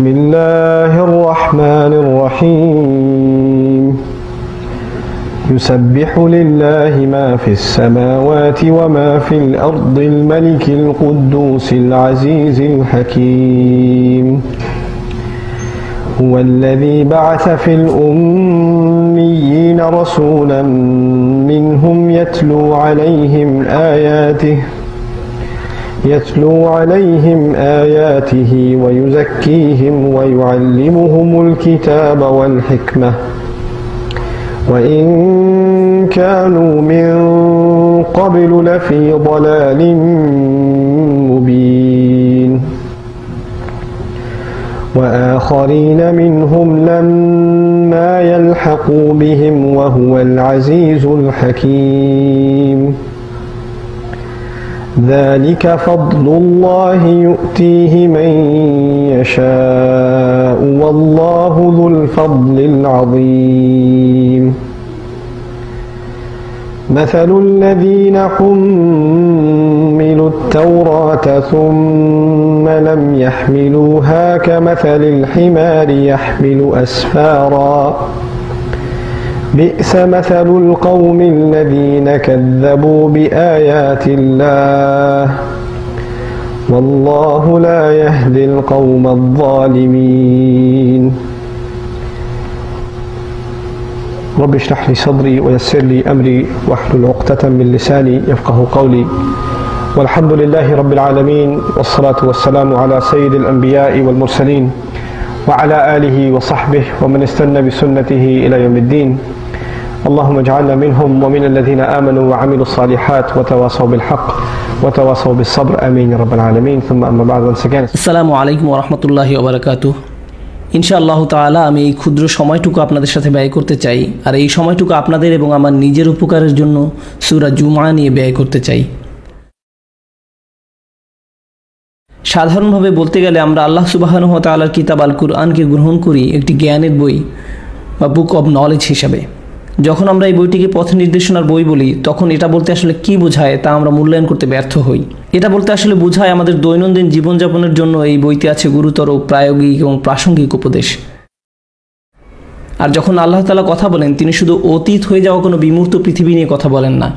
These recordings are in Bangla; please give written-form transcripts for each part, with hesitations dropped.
بسم الله الرحمن الرحيم يسبح لله ما في السماوات وما في الأرض الملك القدوس العزيز الحكيم هو الذي بعث في الأميين رسولا منهم يتلو عليهم آياته ويزكيهم ويعلمهم الكتاب والحكمة وإن كانوا من قبل لفي ضلال مبين وآخرين منهم لما يلحقوا بهم وهو العزيز الحكيم ذلك فضل الله يؤتيه من يشاء والله ذو الفضل العظيم مثل الذين حملوا التوراة ثم لم يحملوها كمثل الحمار يحمل أسفارا بئس مثل القوم الذين كذبوا بآيات الله والله لا يهدي القوم الظالمين رب اشرح لي صدري ويسر لي أمري واحلل عقدة من لساني يفقه قولي والحمد لله رب العالمين والصلاة والسلام على سيد الأنبياء والمرسلين وعلى آله وصحبه ومن استنى بسنته إلى يوم الدين اللهم اجعلنا منهم ومن الذين آمنوا وعملوا الصالحات وتواصوا بالحق وتواصوا بالصبر آمين يا رب العالمين ثم أما بعد once again السلام عليكم ورحمة الله وبركاته ইনশাআল্লাহ তাআলা আমি এই ক্ষুদ্র সময়টুকু আপনাদের সাথে ব্যয় করতে চাই আর এই সময়টুকু আপনাদের এবং আমার নিজের উপকারের জন্য সূরা জুমআ নিয়ে ব্যয় করতে চাই। সাধারণভাবে বলতে গেলে আমরা আল্লাহ সুবহানাহু ওয়া তাআলার কিতাব আল কুরআনকে গ্রহণ করি একটি জ্ঞানের বই বা বুক অব নলেজ হিসাবে। যখন আমরা এই বইটিকে পথ নির্দেশনার বই বলি তখন এটা বলতে আসলে কি বোঝায় তা আমরা মূল্যায়ন করতে ব্যর্থ হই। এটা বলতে আসলে বোঝায় আমাদের দৈনন্দিন জীবনযাপনের জন্য এই বইতে আছে গুরুতর প্রায়োগিক এবং প্রাসঙ্গিক উপদেশ। আর যখন আল্লাহ তাআলা কথা বলেন তিনি শুধু অতীত হয়ে যাওয়া কোনো বিমূর্ত পৃথিবী নিয়ে কথা বলেন না,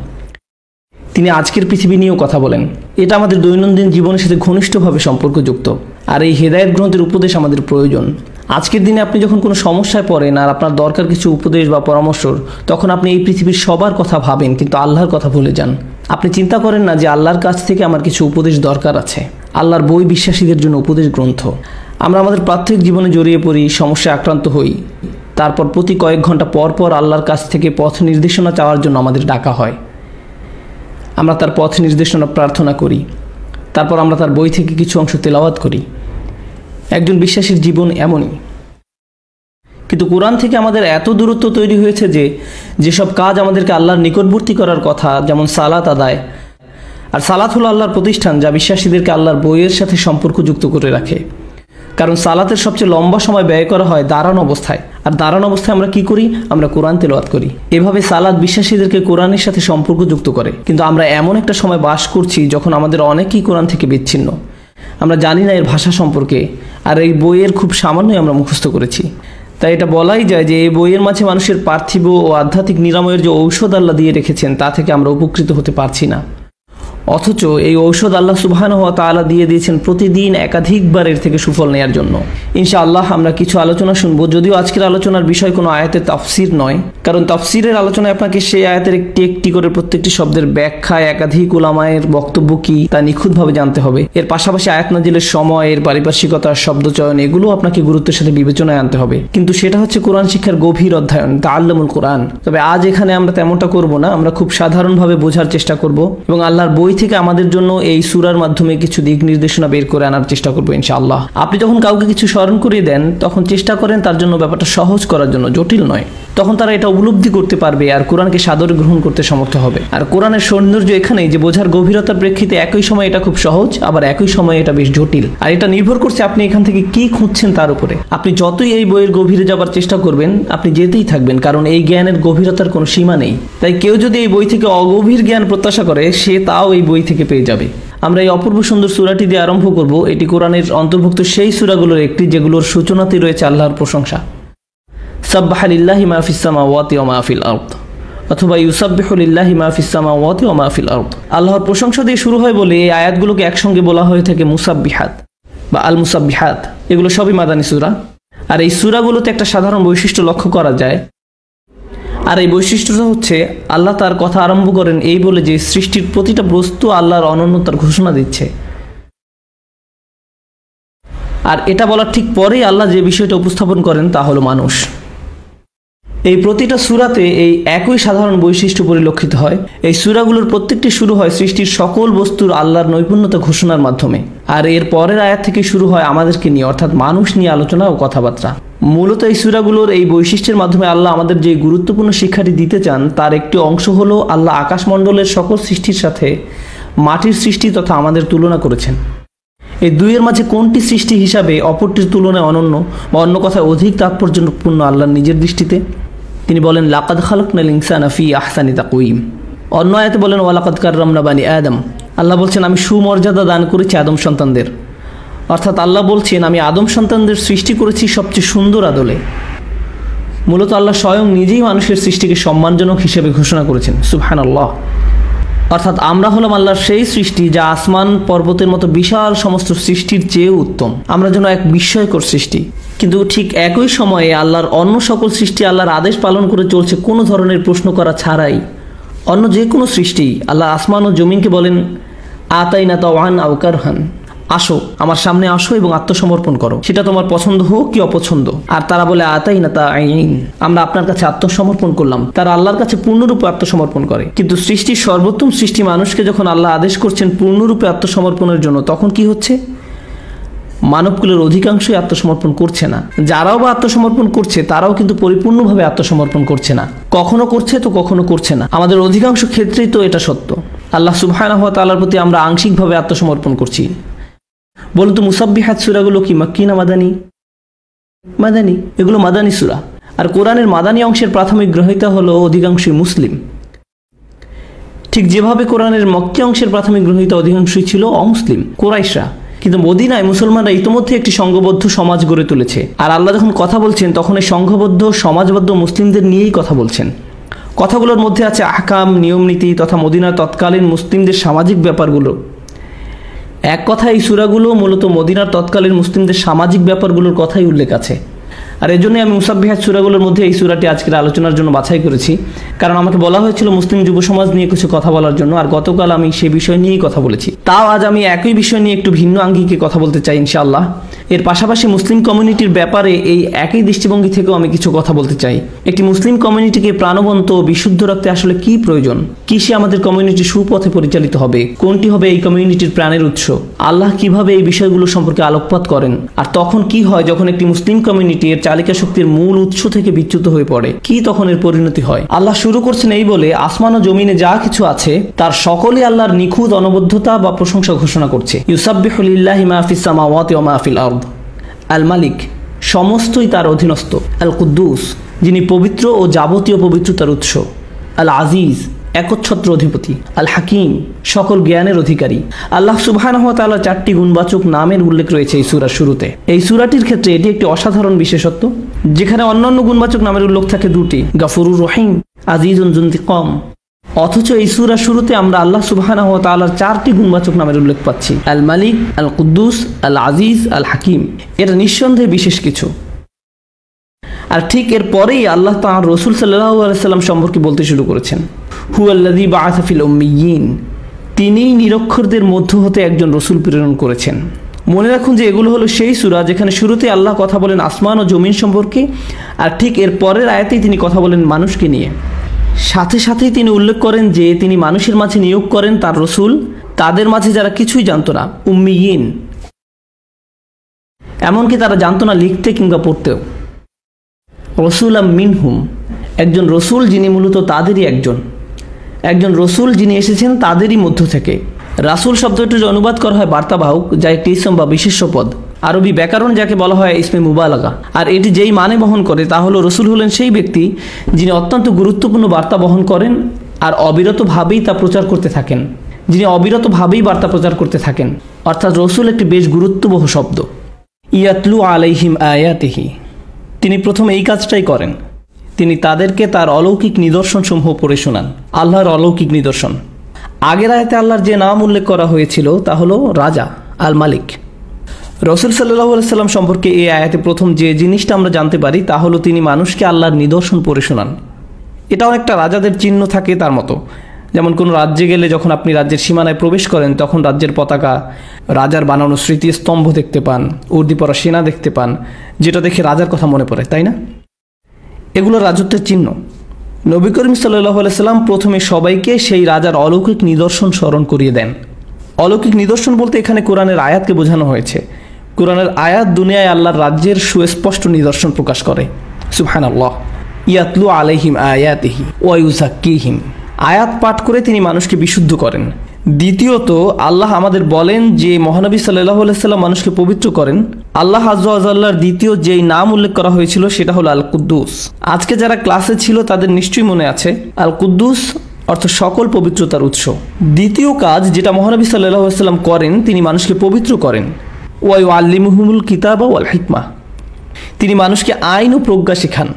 তিনি আজকের পৃথিবী নিয়েও কথা বলেন। এটা আমাদের দৈনন্দিন জীবনের সাথে ঘনিষ্ঠভাবে সম্পর্কযুক্ত। আর এই হেদায়েত গ্রন্থের উপদেশ আমাদের প্রয়োজন। আজকের দিনে আপনি যখন কোনো সমস্যায় পড়েন আর আপনার দরকার কিছু উপদেশ বা পরামর্শর, তখন আপনি এই পৃথিবীর সবার কথা ভাবেন কিন্তু আল্লাহর কথা ভুলে যান। আপনি চিন্তা করেন না যে আল্লাহর কাছ থেকে আমার কিছু উপদেশ দরকার আছে। আল্লাহর বই বিশ্বাসীদের জন্য উপদেশ গ্রন্থ। আমরা আমাদের প্রাত্যহিক জীবনে জড়িয়ে পড়ি, সমস্যায় আক্রান্ত হই, তারপর প্রতি কয়েক ঘন্টা পর পর আল্লাহর কাছ থেকে পথ নির্দেশনা চাওয়ার জন্য আমাদের ডাকা হয়। আমরা তার পথ নির্দেশনা প্রার্থনা করি, তারপর আমরা তার বই থেকে কিছু অংশ তেলাওয়াত করি। একজন বিশ্বাসীর জীবন এমনই। কিন্তু কোরআন থেকে আমাদের এত দূরত্ব তৈরি হয়েছে যে যেসব কাজ আমাদেরকে আল্লাহর নিকটবর্তী করার কথা, যেমন সালাত আদায়, আর সালাত হলো আল্লাহর প্রতিষ্ঠান যা বিশ্বাসীদেরকে আল্লাহর বইয়ের সাথে সম্পর্কযুক্ত করে রাখে। কারণ সালাতের সবচেয়ে লম্বা সময় ব্যয় করা হয় দাঁড়ানো অবস্থায়, আর দাঁড়ানো অবস্থায় আমরা কি করি? আমরা কোরআন তেলাওয়াত করি। এভাবে সালাত বিশ্বাসীদেরকে কোরআনের সাথে সম্পর্কযুক্ত করে। কিন্তু আমরা এমন একটা সময় বাস করছি যখন আমাদের অনেকেই কোরআন থেকে বিচ্ছিন্ন। আমরা জানি না এর ভাষা সম্পর্কে, আর এই বইয়ের খুব সামান্যই আমরা মুখস্থ করেছি। তাই এটা বলাই যায় যে এই বইয়ের মাঝে মানুষের পার্থিব ও আধ্যাত্মিক নিরাময়ের যে ঔষধ আল্লাহ দিয়ে রেখেছেন তা থেকে আমরা উপকৃত হতে পারছি না। অথচ এই ঔষধ আল্লাহ সুবহানাহু ওয়া তাআলা দিয়ে দিয়েছেন প্রতিদিন একাধিকবার এর থেকে সুফল নেওয়ার জন্য। ইনশাআল্লাহ আমরা কিছু আলোচনা শুনবো, যদিও আজকের আলোচনার বিষয় কোনো আয়াতের তাফসীর নয়, কারণ তাফসীরের আলোচনায় আপনাকে সেই আয়াতের একটি একটি করে প্রত্যেকটি শব্দের ব্যাখ্যা, একাধিক উলামায়ের বক্তব্য কি তা নিখুঁতভাবে জানতে হবে। এর পাশাপাশি আয়াত নাজিলের সময়, এর পারিপার্শ্বিকতা, শব্দচয়ন এগুলো আপনাকে গুরুত্বের সাথে বিবেচনায় আনতে হবে। কিন্তু সেটা হচ্ছে কোরআন শিক্ষার গভীর অধ্যয়ন, তাআল্লুমুল কোরআন। তবে আজ এখানে আমরা তেমনটা করব না, আমরা খুব সাধারণভাবে বোঝার চেষ্টা করব এবং আল্লাহর বই থেকে আমাদের জন্য এই সূরার মাধ্যমে কিছু দিক নির্দেশনা বের করে আনার চেষ্টা করব ইনশাআল্লাহ। আপনি যখন কাউকে কিছু স্মরণ করিয়ে দেন তখন চেষ্টা করেন তার জন্য ব্যাপারটা সহজ করার জন্য, জটিল নয়। তখন তারা এটা উপলব্ধি করতে পারবে আর কোরআনকে সাদরে গ্রহণ করতে সমর্থ হবে। আর কোরআনের সৌন্দর্য এখানেই যে বোঝার গভীরতার প্রেক্ষিতে একই সময় এটা খুব সহজ, আবার একই সময় এটা বেশ জটিল। আর এটা নির্ভর করছে আপনি এখান থেকে কি খুঁজছেন তার উপরে। আপনি যতই এই বইয়ের গভীরে যাবার চেষ্টা করবেন আপনি যেতেই থাকবেন, কারণ এই জ্ঞানের গভীরতার কোনো সীমা নেই। তাই কেউ যদি এই বই থেকে অগভীর জ্ঞান প্রত্যাশা করে সে তাও এই বই থেকে পেয়ে যাবে। আমরা এই অপূর্ব সুন্দর সূরাটি দিয়ে আরম্ভ করব। এটি কোরআনের অন্তর্ভুক্ত সেই সূরাগুলোর একটি যেগুলোর সূচনাতে রয়েছে আল্লাহর প্রশংসা। সাব্বাহা লিল্লাহি মা ফিস সামাওয়াতি ওয়া মা ফিল আরদ, অথবা ইউসাব্বিহু লিল্লাহি মা ফিস সামাওয়াতি ওয়া মা ফিল আরদ। আল্লাহর প্রশংসা দিয়ে শুরু হয় বলে এই আয়াতগুলোকে একসঙ্গে বলা হয়ে থাকে মুসাব্বিহাত বা আল মুসাব্বিহাত। এগুলো সবই মাদানী সূরা। আর এই সূরাগুলোতে একটা সাধারণ বৈশিষ্ট্য লক্ষ্য করা যায়, আর এই বৈশিষ্ট্যটা হচ্ছে আল্লাহ তার কথা আরম্ভ করেন এই বলে যে সৃষ্টির প্রতিটা বস্তু আল্লাহর অনন্যতার ঘোষণা দিচ্ছে। আর এটা বলার ঠিক পরেই আল্লাহ যে বিষয়টা উপস্থাপন করেন তা হলো মানুষ। এই প্রতিটা সূরাতে এই একই সাধারণ বৈশিষ্ট্য পরিলক্ষিত হয়। এই সূরাগুলোর প্রত্যেকটি শুরু হয় সৃষ্টির সকল বস্তুর আল্লাহর নৈপুণ্যতা ঘোষণার মাধ্যমে, আর এর পরের আয়াত থেকে শুরু হয় আমাদেরকে নিয়ে, অর্থাৎ মানুষ নিয়ে আলোচনা ও কথাবার্তা। মূলত এই সূরাগুলোর এই বৈশিষ্ট্যের মাধ্যমে আল্লাহ আমাদের যে গুরুত্বপূর্ণ শিক্ষাটি দিতে চান তার একটি অংশ হলো আল্লাহ আকাশমণ্ডলের সকল সৃষ্টির সাথে মাটির সৃষ্টি তথা আমাদের তুলনা করেছেন। এই দুইয়ের মাঝে কোনটি সৃষ্টি হিসাবে অপরটির তুলনায় অনন্য বা অন্য কথায় অধিক তাৎপর্যপূর্ণ আল্লাহর নিজের দৃষ্টিতে? তিনি বলেন লাকাদ খালাকনাল ইনসানা ফি আহসানি তাকওয়িম। অন্য আয়াতে বলেন ওয়ালাকাদ কাররামনা বানি আদম। আল্লাহ বলছেন আমি সুমর্যাদা দান করেছি আদম সন্তানদের, অর্থাৎ আল্লাহ বলছেন আমি আদম সন্তানদের সৃষ্টি করেছি সবচেয়ে সুন্দর আদলে। মূলত আল্লাহ স্বয়ং নিজেই মানুষের সৃষ্টিকে সম্মানজনক হিসেবে ঘোষণা করেছেন। সুবহানাল্লাহ। অর্থাৎ আমরা হলাম আল্লাহর সেই সৃষ্টি যা আসমান পর্বতের মতো বিশাল সমস্ত সৃষ্টির চেয়েও উত্তম। আমরা যেন এক বিস্ময়কর সৃষ্টি, কিন্তু ঠিক একই সময়ে আল্লাহর অন্য সকল সৃষ্টি আল্লাহর আদেশ পালন করে চলছে কোনো ধরনের প্রশ্ন করা ছাড়াই। অন্য যে কোনো সৃষ্টি আল্লাহ আসমান ও জমিনকে বলেন আতাইনা তাওয়ান আও কারহান, আসো আমার সামনে আসো এবং আত্মসমর্পণ করো, সেটা তোমার পছন্দ হোক কি অপছন্দ। আর তারা বলে আতাইনা তাআইন, আমরা আপনার কাছে আত্মসমর্পণ করলাম। তারা আল্লাহর কাছে পূর্ণরূপে আত্মসমর্পণ করে। কিন্তু সৃষ্টির সর্বোত্তম সৃষ্টি মানুষকে যখন আল্লাহ আদেশ করছেন পূর্ণরূপে আত্মসমর্পণের জন্য, তখন কি হচ্ছে? মানবকুলের অধিকাংশই আত্মসমর্পণ করছে না। যারাও বা আত্মসমর্পণ করছে তারাও কিন্তু পরিপূর্ণভাবে আত্মসমর্পণ করছে না। কখনো করছে তো কখনো করছে না। আমাদের অধিকাংশ ক্ষেত্রেই তো এটা সত্য। আল্লাহ সুবহানাহু ওয়া তাআলার প্রতি আমরা আংশিকভাবে আত্মসমর্পণ করছি। বলুন তো মুসাব্বিহাত সূরাগুলো কি মাক্কি না মাদানী? মাদানী। এগুলো মাদানী সূরা। আর কোরআনের মাদানী অংশের প্রাথমিক গ্রহীতা হলো অধিকাংশই মুসলিম। ঠিক যেভাবে কোরআনের মক্কি অংশের প্রাথমিক গ্রহীতা অধিকাংশই ছিল অমুসলিম, কুরাইশরা। কিন্তু মদিনায় মুসলমানরা ইতিমধ্যে একটি সংঘবদ্ধ সমাজ গড়ে তুলেছে। আর আল্লাহ যখন কথা বলছেন তখন এই সংঘবদ্ধ সমাজবদ্ধ মুসলিমদের নিয়েই কথা বলছেন। কথাগুলোর মধ্যে আছে আহকাম, নিয়মনীতি তথা মদিনার তৎকালীন মুসলিমদের সামাজিক ব্যাপারগুলো। এক কথা এই সূরাগুলো মূলত মদিনার তৎকালীন মুসলিমদের সামাজিক ব্যাপারগুলোর কথাই উল্লেখ আছে। আর এজন্যই আমি মুসাব্বিহাত সূরাগুলোর মধ্যে এই সূরাটি আজকের আলোচনার জন্য বাছাই করেছি, কারণ আমাকে বলা হয়েছিল মুসলিম যুব সমাজ নিয়ে কিছু কথা বলার জন্য, আর গতকাল আমি সেই বিষয় নিয়েই কথা বলেছি। তাও আজ আমি একই বিষয় নিয়ে একটু ভিন্ন আঙ্গিকে কথা বলতে চাই ইনশাআল্লাহ। এর পাশাপাশি মুসলিম কমিউনিটির ব্যাপারে এই একই দৃষ্টিভঙ্গি থেকেও আমি কিছু কথা বলতে চাই। একটি মুসলিম কমিউনিটিকে প্রাণবন্ত ও বিশুদ্ধ রাখতে আসলে কি প্রয়োজন, কিসে আমাদের কমিউনিটি সুপথে পরিচালিত হবে, কোনটি হবে এই কমিউনিটির প্রাণের উৎস, আল্লাহ কিভাবে এই বিষয়গুলো সম্পর্কে আলোকপাত করেন, আর তখন কি হয় যখন একটি মুসলিম কমিউনিটি এর চালিকা শক্তির মূল উৎস থেকে বিচ্যুত হয়ে পড়ে, কি তখন এর পরিণতি হয়। আল্লাহ শুরু করছেন এই বলে আসমান ও জমিনে যা কিছু আছে তার সকলেই আল্লাহর নিখুঁত অনবদ্যতা বা প্রশংসা ঘোষণা করছে। ইউসাব্বিহু লিল্লাহি মা ফিস সামাওয়াতি ওয়া মা ফিল আরদ। আল মালিক, সমস্তই তার অধীনস্থ। আল কুদ্দুস, যিনি পবিত্র ও যাবতীয় পবিত্রতার উৎস। আল আজিজ, একচ্ছত্র অধিপতি। আল হাকিম, সকল জ্ঞানের অধিকারী। আল্লাহ সুবহানাহু ওয়া তাআলা 4টি গুণবাচক নামের উল্লেখ রয়েছে এই সূরার শুরুতে। এই সূরাটির ক্ষেত্রে এটি একটি অসাধারণ বিশেষত্ব, যেখানে অন্যান্য গুণবাচক নামের উল্লেখ থাকে 2টি, গাফুরুর রহিম, আজিজুন যুনতিকাম। অথচ এই সূরার শুরুতে আমরা আল্লাহ সুবহানাহু ওয়া তাআলার 4টি গুণবাচক নামের উল্লেখ পাচ্ছি, আল মালিক, আল কুদ্দুস, আল আজিজ, আল হাকিম। এটা নিঃসন্দেহে বিশেষ কিছু। আর ঠিক এর পরেই আল্লাহ তাআলা রাসূল সাল্লাল্লাহু আলাইহি সাল্লাম সম্পর্কে বলতে শুরু করেছেন, হুয়াল্লাযী বাআসা ফিল উম্মিয়িন, তিনিই নিরক্ষরদের মধ্য হতে একজন রাসূল প্রেরণ করেছেন। মনে রাখুন যে এগুলো হলো সেই সূরা যেখানে শুরুতে আল্লাহ কথা বলেন আসমান ও জমিন সম্পর্কে, আর ঠিক এর পরের আয়াতেই তিনি কথা বলেন মানুষকে নিয়ে। সাথে সাথেই তিনি উল্লেখ করেন যে তিনি মানুষের মাঝে নিয়োগ করেন তার রাসূল, তাদের মাঝে যারা কিছুই জানতো না, উম্মিয়িন, এমনকি তারা জানতো না লিখতে কিংবা পড়তেও। রাসূলাম মিনহুম, একজন রাসূল যিনি মূলত তাদেরই একজন রাসূল যিনি এসেছেন তাদেরই মধ্য থেকে। রাসূল শব্দটির অনুবাদ করা হয় বার্তাবাহক, যা একটি ইসম বা বিশেষ্য পদ। আরবি ব্যাকরণ যাকে বলা হয় ইসমে মুবালাগা। আর এটি যেই মানে বহন করে তা হলো রাসূল হলেন সেই ব্যক্তি যিনি অত্যন্ত গুরুত্বপূর্ণ বার্তা বহন করেন আর অবিরতভাবেই তা প্রচার করতে থাকেন। যিনি অবিরতভাবেই বার্তা প্রচার করতে থাকেন। অর্থাৎ রসুল একটি বেশ গুরুত্ববহ শব্দ। ইয়াতলু আলাইহিম আয়াতিহি, তিনি প্রথম এই কাজটাই করেন, তিনি তাদেরকে তার অলৌকিক নিদর্শনসমূহ পড়ে শোনান। আল্লাহর অলৌকিক নিদর্শন, আগের আয়াতে আল্লাহর যে নাম উল্লেখ করা হয়েছিল তা হলো রাজা, আল মালিক। রসুল সাল্লাল্লাহু আলাইহি সাল্লাম সম্পর্কে এই আয়াতে প্রথম যে জিনিসটা আমরা জানতে পারি তা হলো তিনি মানুষকে আল্লাহর নিদর্শন পড়ে শোনান। এটা অনেকটা রাজাদের চিহ্ন থাকে তার মতো। যেমন কোনো রাজ্যে গেলে যখন আপনি রাজ্যের সীমানায় প্রবেশ করেন তখন রাজ্যের পতাকা, রাজার বানানো স্মৃতিস্তম্ভ দেখতে পান, উর্দি পরা সেনা দেখতে পান, যেটা দেখে রাজার কথা মনে পড়ে, তাই না? এগুলো রাজত্বের চিহ্ন। নবী করিম সাল্লাল্লাহু আলাইহি সাল্লাম প্রথমে সবাইকে সেই রাজার অলৌকিক নিদর্শন স্মরণ করিয়ে দেন। অলৌকিক নিদর্শন বলতে এখানে কোরআনের আয়াতকে বোঝানো হয়েছে। কোরআনের আয়াত দুনিয়ায় আল্লাহর রাজ্যের সুস্পষ্ট নিদর্শন প্রকাশ করে। সুবহানাল্লাহ। ইয়াতলু আলাইহিম আয়াতিহি ওয়া ইউযাক্কিহিম, আয়াত পাঠ করে তিনি মানুষকে বিশুদ্ধ করেন। দ্বিতীয়ত আল্লাহ আমাদের বলেন যে মহানবী সাল্লাল্লাহু আলাইহি সাল্লাম মানুষকে পবিত্র করেন। আল্লাহ আযজা ওয়া জাল্লার দ্বিতীয় যেই নাম উল্লেখ করা হয়েছিল সেটা হলো আল কুদ্দুস। আজকে যারা ক্লাসে ছিল তাদের নিশ্চয়ই মনে আছে আল কুদ্দুস অর্থ সকল পবিত্রতার উৎস। দ্বিতীয় কাজ যেটা মহানবী সাল্লাল্লাহু আলাইহি সাল্লাম করেন, তিনি মানুষকে পবিত্র করেন। ওয়া ইউআল্লিমুহুমুল কিতাবা ওয়াল হিকমা, তিনি মানুষকে আইন ও প্রজ্ঞা শেখান।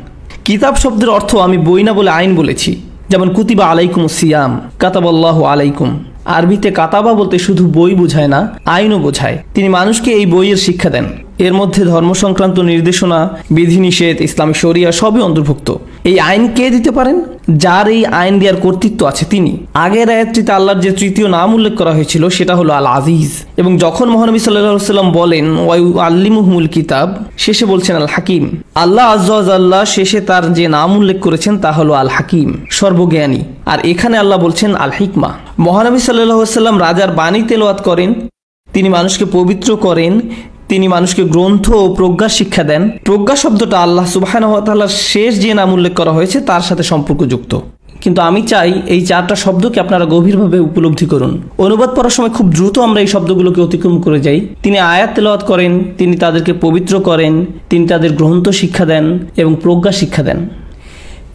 কিতাব শব্দের অর্থ আমি বই না বলে আইন বলেছি। যেমন কুতিবা আলাইকুমুস সিয়াম, কাতাবাল্লাহু আলাইকুম। আরবিতে কাতাবা বলতে শুধু বই বোঝায় না, আইনও বোঝায়। তিনি মানুষকে এই বইয়ের শিক্ষা দেন। এর মধ্যে ধর্ম সংক্রান্ত নির্দেশনা, বিধিনিষেধ, ইসলামী শরিয়া সবই অন্তর্ভুক্ত। এই আইন কে দিতে পারেন? যার এই আইন দেওয়ার কর্তৃত্ব আছে তিনি। আগের আয়াতটিতে আল্লাহর যে তৃতীয় নাম উল্লেখ করা হয়েছিল সেটা হলো আল আজিজ। এবং যখন মহানবী সাল্লাল্লাহু আলাইহি সাল্লাম বলেন ওয়া ইউআল্লিমুহুমুল কিতাব, শেষে বলছেন আল হাকিম। আল্লাহ আযজা ওয়া জাল্লা শেষে তার যে নাম উল্লেখ করেছেন তা হলো আল হাকিম, সর্বজ্ঞানী। আর এখানে আল্লাহ বলছেন আল হিকমা। মহানবী সাল্লাল্লাহু আলাইহি সাল্লাম রাজার বাণী তেলাওয়াত করেন, তিনি মানুষকে পবিত্র করেন, তিনি মানুষকে গ্রন্থ ও প্রজ্ঞা শিক্ষা দেন। প্রজ্ঞা শব্দটা আল্লাহ সুবহানাহু ওয়া তাআলার শেষ যে নাম উল্লেখ করা হয়েছে তার সাথে সম্পর্কযুক্ত। কিন্তু আমি চাই এই চারটা শব্দকে আপনারা গভীরভাবে উপলব্ধি করুন। অনুবাদ পড়ার সময় খুব দ্রুত আমরা এই শব্দগুলোকে অতিক্রম করে যাই। তিনি আয়াত তেলাওয়াত করেন, তিনি তাদেরকে পবিত্র করেন, তিনি তাদের গ্রন্থ শিক্ষা দেন এবং প্রজ্ঞা শিক্ষা দেন।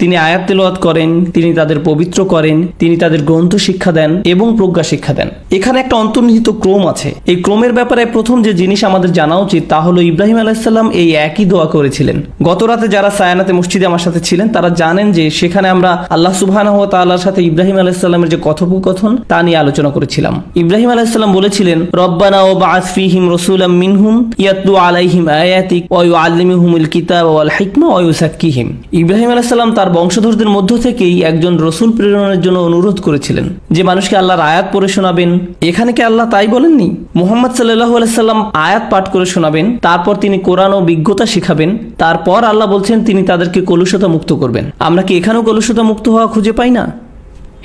তিনি আয়াত তেলাওয়াত করেন, তিনি তাদের পবিত্র করেন, তিনি তাদের গ্রন্থ শিক্ষা দেন এবং প্রজ্ঞা শিক্ষা দেন। এখানে একটা অন্তর্নিহিত ক্রম আছে। এই ক্রমের ব্যাপারে প্রথম যে জিনিস আমাদের জানা উচিত তা হলো ইব্রাহিম আলাইহিস সালাম এই একই দোয়া করেছিলেন। গত রাতে যারা সায়ানাতে মসজিদে আমার সাথে ছিলেন তারা জানেন যে সেখানে আমরা আল্লাহ সুবহানাহু ওয়া তাআলার সাথে ইব্রাহিম আলাইহিস সালামের যে কথোপকথন তা নিয়ে আলোচনা করেছিলাম। ইব্রাহিম আলাইহিস সালাম বলেছিলেন রব্বানা ওয়াবআস ফীহিম রাসূলাম মিনহুম ইয়াতলু আলাইহিম আয়াতিক ওয়া ইউআল্লিমুহুমুল কিতাবা ওয়াল হিকমা ওয়া ইউযাক্কিহিম। ইব্রাহিম আলাইহিস সালাম তার বংশধরদের মধ্য থেকেই একজন রসুল প্রেরণের জন্য অনুরোধ করেছিলেন যে মানুষকে আল্লাহর আয়াত পড়ে শোনাবেন। এখানে কি আল্লাহ তাই বলেননি? মুহাম্মদ সাল্লাল্লাহু আলাইহি সাল্লাম আয়াত পাঠ করে শোনাবেন, তারপর তিনি কোরআন ও বিজ্ঞতা শিখাবেন, তারপর আল্লাহ বলছেন তিনি তাদেরকে কলুষতা মুক্ত করবেন। আমরা কি এখানেও কলুষতা মুক্ত হওয়া খুঁজে পাই না?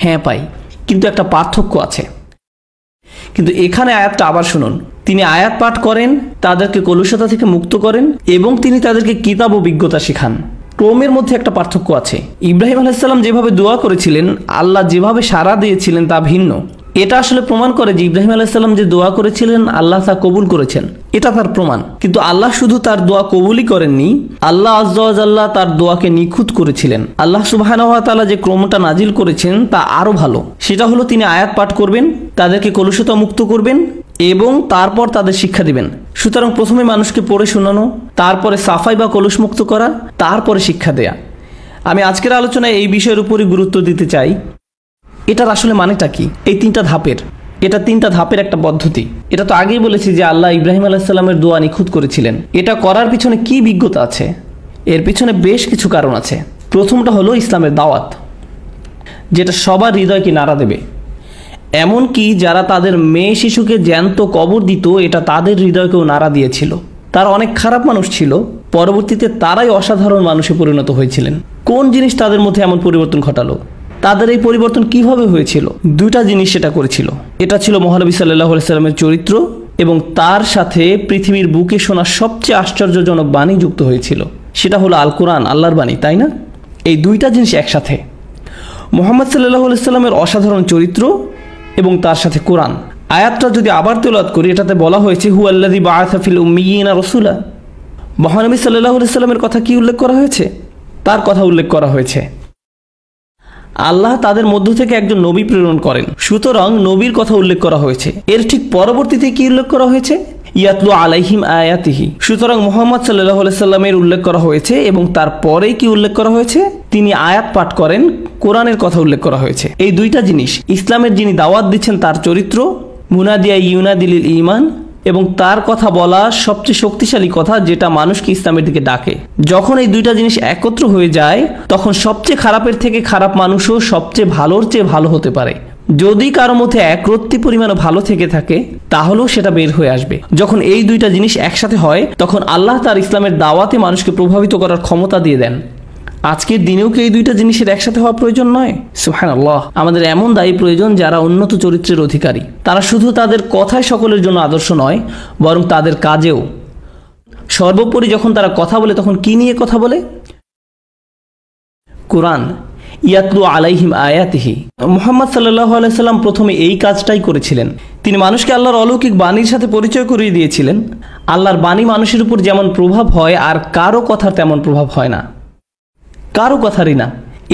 হ্যাঁ পাই, কিন্তু একটা পার্থক্য আছে। কিন্তু এখানে আয়াতটা আবার শুনুন, তিনি আয়াত পাঠ করেন, তাদেরকে কলুষতা থেকে মুক্ত করেন এবং তিনি তাদেরকে কিতাব ও বিজ্ঞতা শিখান। ক্রমের মধ্যে একটা পার্থক্য আছে। ইব্রাহিম আলাইহিস সালাম যেভাবে দোয়া করেছিলেন, আল্লাহ যেভাবে সাড়া দিয়েছিলেন তা ভিন্ন। এটা আসলে প্রমাণ করে যে ইব্রাহিম আলাইহিস সালাম যে দোয়া করেছিলেন আল্লাহ তা কবুল করেছেন, এটা তার প্রমাণ। কিন্তু আল্লাহ শুধু তার দোয়া কবুলই করেননি, আল্লাহ আযজা ওয়া জাল্লা তার দোয়াকে নিখুঁত করেছিলেন। আল্লাহ সুবহানাহু ওয়া তাআলা যে ক্রমটা নাজিল করেছেন তা আরো ভালো। সেটা হলো তিনি আয়াত পাঠ করবেন, তাদেরকে কলুষতা মুক্ত করবেন এবং তারপর তাদের শিক্ষা দিবেন। সুতরাং প্রথমে মানুষকে পড়ে শোনানো, তারপরে সাফাই বা কলুষ মুক্ত করা, তারপরে শিক্ষা দেয়া। আমি আজকের আলোচনায় এই বিষয়ের উপরই গুরুত্ব দিতে চাই। এটার আসলে মানেটা কি? এই তিনটা ধাপের একটা পদ্ধতি। এটা তো আগেই বলেছি যে আল্লাহ ইব্রাহিম আলাইহিস সালামের দোয়া নিখুঁত করেছিলেন। এটা করার পিছনে কি বিজ্ঞতা আছে? এর পিছনে বেশ কিছু কারণ আছে। প্রথমটা হলো ইসলামের দাওয়াত, যেটা সবার হৃদয়কে নাড়া দেবে। এমনকি যারা তাদের মেয়ে শিশুকে জ্যান্ত কবর দিত, এটা তাদের হৃদয়কেও নাড়া দিয়েছিল। তারা অনেক খারাপ মানুষ ছিল, পরবর্তীতে তারাই অসাধারণ মানুষে পরিণত হয়েছিলেন। কোন জিনিস তাদের মধ্যে এমন পরিবর্তন ঘটালো? তাদের এই পরিবর্তন কিভাবে হয়েছিল? দুইটা জিনিস সেটা করেছিল। এটা ছিল মহানবী সাল্লাল্লাহু আলাইহি সাল্লামের চরিত্র এবং তার সাথে পৃথিবীর বুকে শোনা সবচেয়ে আশ্চর্যজনক বাণী যুক্ত হয়েছিল। সেটা হলো আল কোরআন, আল্লাহর বাণী, তাই না? এই দুইটা জিনিস একসাথে, মুহাম্মদ সাল্লাল্লাহু আলাইহি সাল্লামের অসাধারণ চরিত্র এবং তার সাথে কোরআন। আয়াতটা যদি আবার তেলাওয়াত করি, এটাতে বলা হয়েছে হুয়াল্লাযী বাআসা ফিল উম্মিয়িনা রাসূলা। মহানবী সাল্লাল্লাহু আলাইহি সাল্লামের কথা কি উল্লেখ করা হয়েছে? তার কথা উল্লেখ করা হয়েছে। আল্লাহ তাদের মধ্য থেকে একজন নবী প্রেরণ করেন। সুতরাং নবীর কথা উল্লেখ করা হয়েছে। এর ঠিক পরবর্তীতে কি উল্লেখ করা হয়েছে? ইয়াতলু আলাইহিম আয়াতিহি। সুতরাং মুহাম্মদ সাল্লাল্লাহু আলাইহি সাল্লামের উল্লেখ করা হয়েছে এবং তারপরেই কি উল্লেখ করা হয়েছে? তিনি আয়াত পাঠ করেন, কোরআনের কথা উল্লেখ করা হয়েছে। এই দুইটা জিনিস ইসলামের যিনি দাওয়াত দিচ্ছেন তার চরিত্র, মুনাদিয়া ইউনাদিলিল ঈমান, এবং তার কথা বলা সবচেয়ে শক্তিশালী কথা যেটা মানুষকে ইসলামের দিকে ডাকে। যখন এই দুইটা জিনিস একত্র হয়ে যায় তখন সবচেয়ে খারাপের থেকে খারাপ মানুষও সবচেয়ে ভালোর চেয়ে ভালো হতে পারে। যদি কারো মধ্যে একরত্তি পরিমাণও ভালো থেকে থাকে তাহলেও সেটা বের হয়ে আসবে। যখন এই দুইটা জিনিস একসাথে হয় তখন আল্লাহ তার ইসলামের দাওয়াতে মানুষকে প্রভাবিত করার ক্ষমতা দিয়ে দেন। আজকের দিনেও কি এই দুইটা জিনিসের একসাথে হওয়া প্রয়োজন নয়? সুবহানাল্লাহ। আমাদের এমন দায়ী প্রয়োজন যারা উন্নত চরিত্রের অধিকারী। তারা শুধু তাদের কথায় সকলের জন্য আদর্শ নয়, বরং তাদের কাজেও। সর্বোপরি যখন তারা কথা বলে তখন কি নিয়ে কথা বলে? কোরআন। ইয়াতলু আলাইহিম আয়াতিহি। মুহাম্মদ সাল্লাল্লাহু আলাইহি সাল্লাম প্রথমে এই কাজটাই করেছিলেন। তিনি মানুষকে আল্লাহর অলৌকিক বাণীর সাথে পরিচয় করিয়ে দিয়েছিলেন। আল্লাহর বাণী মানুষের উপর যেমন প্রভাব হয় আর কারো কথার তেমন প্রভাব হয় না, কারো কথারই না।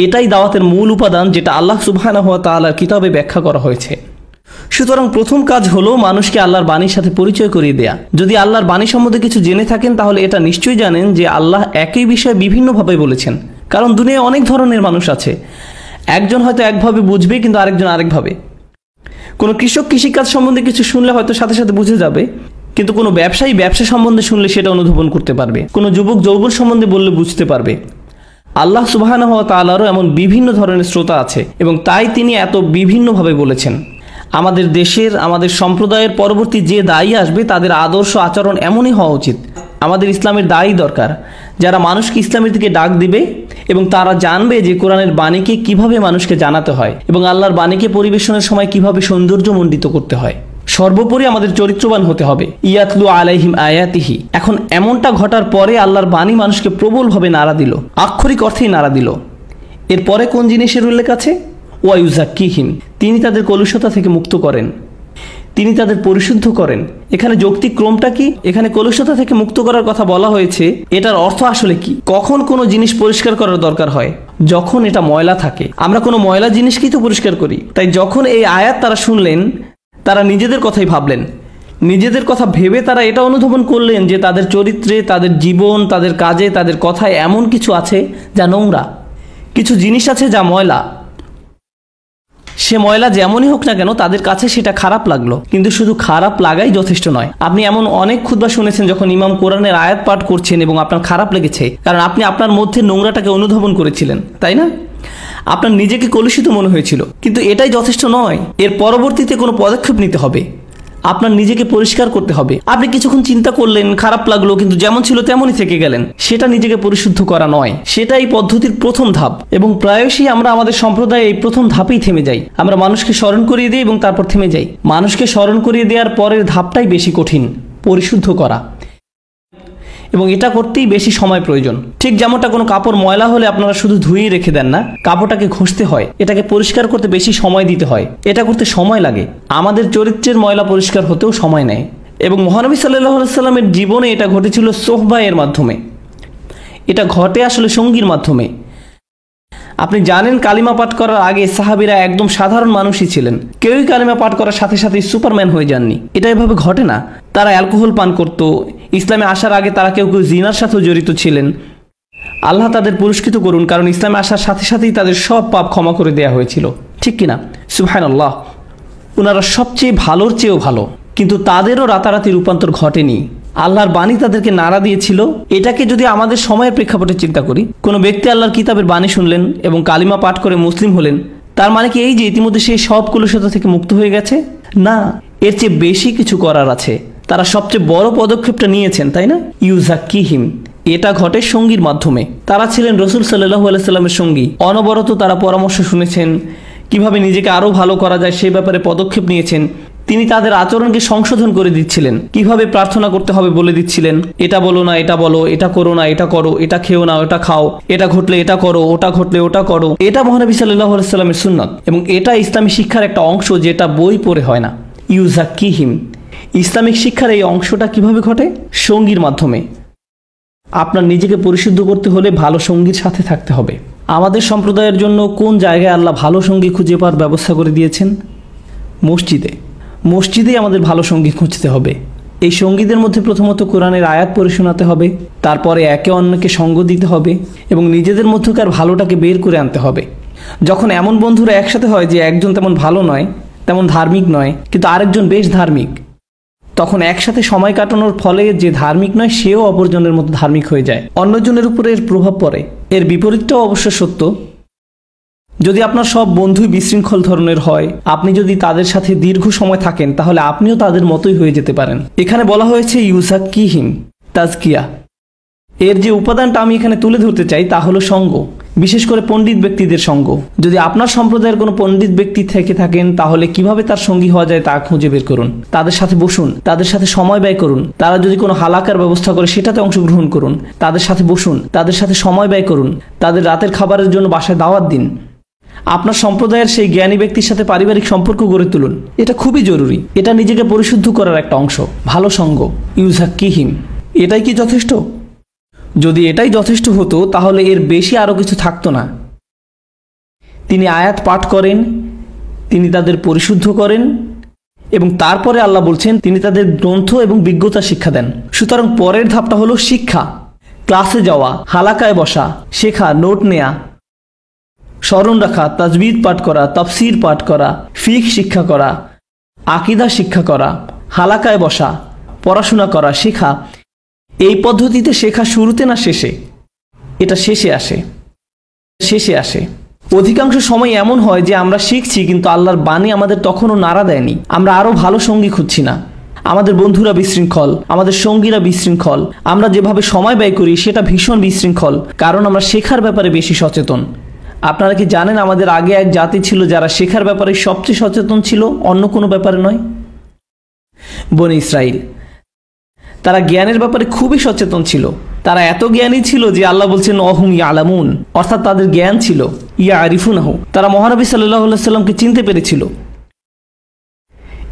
এটাই দাওয়াতের মূল উপাদান যেটা আল্লাহ সুবহানাহু ওয়া তাআলার কিতাবে ব্যাখ্যা করা হয়েছে। সুতরাং প্রথম কাজ হলো মানুষকে আল্লাহর বাণীর সাথে পরিচয় করিয়ে দেয়া। যদি আল্লাহর বাণী সম্বন্ধে কিছু জেনে থাকেন তাহলে এটা নিশ্চয়ই জানেন যে আল্লাহ একই বিষয়ে বিভিন্নভাবে বলেছেন। কারণ দুনিয়ায় অনেক ধরনের মানুষ আছে। একজন হয়তো একভাবে বুঝবে কিন্তু আরেকজন আরেকভাবে। কোনো কৃষক কৃষিকাজ সম্বন্ধে কিছু শুনলে হয়তো সাথে সাথে বুঝে যাবে, কিন্তু কোনো ব্যবসায়ী ব্যবসা সম্বন্ধে শুনলে সেটা অনুধাবন করতে পারবে। কোনো যুবক যৌবন সম্বন্ধে বললে বুঝতে পারবে। আল্লাহ সুবহানাহু ওয়া তাআলারও এমন বিভিন্ন ধরনের শ্রোতা আছে এবং তাই তিনি এত বিভিন্নভাবে বলেছেন। আমাদের দেশের, আমাদের সম্প্রদায়ের পরবর্তী যে দায়ী আসবে তাদের আদর্শ আচরণ এমনই হওয়া উচিত। আমাদের ইসলামের দায়ী দরকার যারা মানুষকে ইসলামের দিকে ডাক দিবে এবং তারা জানবে যে কোরআনের বাণীকে কিভাবে মানুষকে জানাতে হয় এবং আল্লাহর বাণীকে পরিবেশনের সময় কিভাবে সৌন্দর্যমণ্ডিত করতে হয়। সর্বোপরি আমাদের চরিত্রবান হতে হবে। ইয়াতলু আলাইহিম আয়াতিহি। এখন এমনটা ঘটার পরে আল্লাহর বাণী মানুষকে প্রবলভাবে নাড়া দিল, আক্ষরিক অর্থেই নাড়া দিল। এরপরে কোন জিনিসের উল্লেখ আছে? ওয়া ইউযাক্কিহিম। তিনি তাদের কলুষতা থেকে মুক্ত করেন, তিনি তাদের পরিশুদ্ধ করেন। এখানে যৌক্তিক ক্রমটা কি? এখানে কলুষতা থেকে মুক্ত করার কথা বলা হয়েছে, এটার অর্থ আসলে কি? কখন কোনো জিনিস পরিষ্কার করার দরকার হয়? যখন এটা ময়লা থাকে। আমরা কোনো ময়লা জিনিসকেই তো পরিষ্কার করি। তাই যখন এই আয়াত তারা শুনলেন তারা নিজেদের কথাই ভাবলেন। নিজেদের কথা ভেবে তারা এটা অনুধাবন করলেন যে তাদের চরিত্রে, তাদের জীবন, তাদের কাজে, তাদের কথায় এমন কিছু আছে যা নোংরা, কিছু জিনিস আছে যা ময়লা। সে ময়লা যেমনই হোক না কেন তাদের কাছে সেটা খারাপ লাগলো, কিন্তু শুধু খারাপ লাগাই যথেষ্ট নয়। আপনি এমন অনেক খুতবা শুনেছেন যখন ইমাম কোরআনের আয়াত পাঠ করছেন এবং আপনার খারাপ লেগেছে, কারণ আপনি আপনার মধ্যে নোংরাটাকে অনুধাবন করেছিলেন, তাই না? আপনার নিজেকে কলুষিত মনে হয়েছিল, কিন্তু এটাই যথেষ্ট নয়। এর পরবর্তীতে কোনো পদক্ষেপ নিতে হবে, আপনার নিজেকে পরিষ্কার করতে হবে। আপনি কিছুক্ষণ চিন্তা করলেন, খারাপ লাগলো, কিন্তু যেমন ছিল তেমনই থেকে গেলেন, সেটা নিজেকে পরিশুদ্ধ করা নয়। সেটা এই পদ্ধতির প্রথম ধাপ এবং প্রায়শই আমরা আমাদের সম্প্রদায়ে এই প্রথম ধাপেই থেমে যাই। আমরা মানুষকে স্মরণ করিয়ে দিই এবং তারপর থেমে যাই। মানুষকে স্মরণ করিয়ে দেওয়ার পরের ধাপটাই বেশি কঠিন, পরিশুদ্ধ করা, এবং এটা করতেই বেশি সময় প্রয়োজন। ঠিক যেমনটা কোনো কাপড় ময়লা হলে আপনারা শুধু ধুয়েই রেখে দেন না, কাপড়টাকে ঘষতে হয়, এটাকে পরিষ্কার করতে বেশি সময় দিতে হয়, এটা করতে সময় লাগে। আমাদের চরিত্রের ময়লা পরিষ্কার হতেও সময় নেয় এবং মহানবী সাল্লাল্লাহু আলাইহি সাল্লামের জীবনে এটা ঘটেছিল সোহবা এর মাধ্যমে। এটা ঘটে আসলে সঙ্গীর মাধ্যমে। আপনি জানেন কালিমা পাঠ করার আগে সাহাবীরা একদম সাধারণ মানুষই ছিলেন। কেউই কালিমা পাঠ করার সাথে সাথেই সুপারম্যান হয়ে যাননি, এটা এভাবে ঘটে না। তারা অ্যালকোহল পান করত। ইসলামে আসার আগে তারা কেউ কেউ জিনার সাথেও জড়িত ছিলেন। আল্লাহ তাদের পুরস্কৃত করুন, কারণ ইসলামে আসার সাথে সাথেই তাদের সব পাপ ক্ষমা করে দেওয়া হয়েছিল, ঠিক কিনা? সুবহানাল্লাহ। ওনারা সবচেয়ে ভালোর চেয়েও ভালো, কিন্তু তাদেরও রাতারাতি রূপান্তর ঘটেনি। আল্লাহর বাণী তাদেরকে নাড়া দিয়েছিল। এটাকে যদি আমাদের সময়ের প্রেক্ষাপটে চিন্তা করি, কোনো ব্যক্তি আল্লাহর কিতাবের বাণী শুনলেন এবং কালিমা পাঠ করে মুসলিম হলেন, তার মানে কি এই যে ইতিমধ্যে সেই সব কলুষতা থেকে মুক্ত হয়ে গেছে? না, এর চেয়ে বেশি কিছু করার আছে। তারা সবচেয়ে বড় পদক্ষেপটা নিয়েছেন, তাই না? ইউযাক্কিহিম। এটা ঘটে সঙ্গীর মাধ্যমে। তারা ছিলেন রাসূল সাল্লাল্লাহু আলাইহি সাল্লামের সঙ্গী। অনবরত তারা পরামর্শ শুনেছেন, কিভাবে নিজেকে আরো ভালো করা যায় সেই ব্যাপারে পদক্ষেপ নিয়েছেন। তিনি তাদের আচরণকে সংশোধন করে দিচ্ছিলেন, কিভাবে প্রার্থনা করতে হবে বলে দিচ্ছিলেন। এটা বলো না, এটা বলো, এটা করো না, এটা করো, এটা খেও না, ওটা খাও, এটা ঘটলে এটা করো, ওটা ঘটলে ওটা করো। এটা মহানবী সাল্লাল্লাহু আলাইহি সাল্লামের সুন্নাত এবং এটা ইসলামী শিক্ষার একটা অংশ যেটা বই পড়ে হয় না। ইউযাক্কিহিম। ইসলামিক শিক্ষার এই অংশটা কিভাবে ঘটে? সঙ্গীর মাধ্যমে। আপনার নিজেকে পরিশুদ্ধ করতে হলে ভালো সঙ্গীর সাথে থাকতে হবে। আমাদের সম্প্রদায়ের জন্য কোন জায়গায় আল্লাহ ভালো সঙ্গী খুঁজে পাওয়ার ব্যবস্থা করে দিয়েছেন? মসজিদেই আমাদের ভালো সঙ্গী খুঁজতে হবে। এই সঙ্গীদের মধ্যে প্রথমত কোরআনের আয়াত পড়ে শোনাতে হবে, তারপরে একে অন্যকে সঙ্গ দিতে হবে এবং নিজেদের মধ্যকার ভালোটাকে বের করে আনতে হবে। যখন এমন বন্ধুরা একসাথে হয় যে একজন তেমন ভালো নয়, তেমন ধার্মিক নয়, কিন্তু আরেকজন বেশ ধার্মিক, তখন একসাথে সময় কাটানোর ফলে যে ধার্মিক নয় সেও অপরজনের মতো ধার্মিক হয়ে যায়, অন্যজনের উপরে এর প্রভাব পড়ে। এর বিপরীতটাও অবশ্য সত্য। যদি আপনার সব বন্ধুই বিশৃঙ্খল ধরনের হয়, আপনি যদি তাদের সাথে দীর্ঘ সময় থাকেন, তাহলে আপনিও তাদের মতোই হয়ে যেতে পারেন। এখানে বলা হয়েছে ইউজাক্কিহিম, তাজকিয়া। এর যে উপাদানটা আমি এখানে তুলে ধরতে চাই তা হলো সঙ্গ, বিশেষ করে পণ্ডিত ব্যক্তিদের সঙ্গ। যদি আপনার সম্প্রদায়ের কোনো পণ্ডিত ব্যক্তি থেকে থাকেন, তাহলে কিভাবে তার সঙ্গী হওয়া যায় তা খুঁজে বের করুন। তাদের সাথে বসুন, তাদের সাথে সময় ব্যয় করুন। তারা যদি কোনো হালাকার ব্যবস্থা করে সেটাতে অংশগ্রহণ করুন। তাদের সাথে বসুন, তাদের সাথে সময় ব্যয় করুন। তাদের রাতের খাবারের জন্য বাসায় দাওয়াত দিন। আপনার সম্প্রদায়ের সেই জ্ঞানী ব্যক্তির সাথে পারিবারিক সম্পর্ক গড়ে তুলুন। এটা খুবই জরুরি। এটা নিজেকে পরিশুদ্ধ করার একটা অংশ। ভালো সঙ্গ, ইউজাক্কিহিম। এটাই কি যথেষ্ট? যদি এটাই যথেষ্ট হতো তাহলে এর বেশি আরও কিছু থাকতো না। তিনি আয়াত পাঠ করেন, তিনি তাদের পরিশুদ্ধ করেন এবং তারপরে আল্লাহ বলছেন তিনি তাদের গ্রন্থ এবং বিজ্ঞতা শিক্ষা দেন। সুতরাং পরের ধাপটা হলো শিক্ষা। ক্লাসে যাওয়া, হালাকায় বসা, শেখা, নোট নেয়া, স্মরণ রাখা, তাজবিদ পাঠ করা, তাফসির পাঠ করা, ফিকহ শিক্ষা করা, আকীদা শিক্ষা করা, হালাকায় বসা, পড়াশোনা করা, শেখা। এই পদ্ধতিতে শেখা শুরুতে না শেষে? এটা শেষে আসে। অধিকাংশ সময় এমন হয় যে আমরা শিখছি কিন্তু আল্লাহর বাণী আমাদের তখনও নাড়া দেয়নি। আমরা আরও ভালো সঙ্গী খুঁজছি না। আমাদের বন্ধুরা বিশৃঙ্খল, আমাদের সঙ্গীরা বিশৃঙ্খল, আমরা যেভাবে সময় ব্যয় করি সেটা ভীষণ বিশৃঙ্খল, কারণ আমরা শেখার ব্যাপারে বেশি সচেতন। আপনারা কি জানেন আমাদের আগে এক জাতি ছিল যারা শেখার ব্যাপারে সবচেয়ে সচেতন ছিল, অন্য কোনো ব্যাপারে নয়? বনি ইসরাইল। তারা জ্ঞানের ব্যাপারে খুবই সচেতন ছিল। তারা এত জ্ঞানী ছিল যে আল্লাহ বলছেন অহুম ইয়ালামুন, অর্থাৎ তাদের জ্ঞান ছিল। ইয়া আরিফুনাহু, তারা মহানবী সাল্লাল্লাহু আলাইহি সাল্লামকে চিনতে পেরেছিল।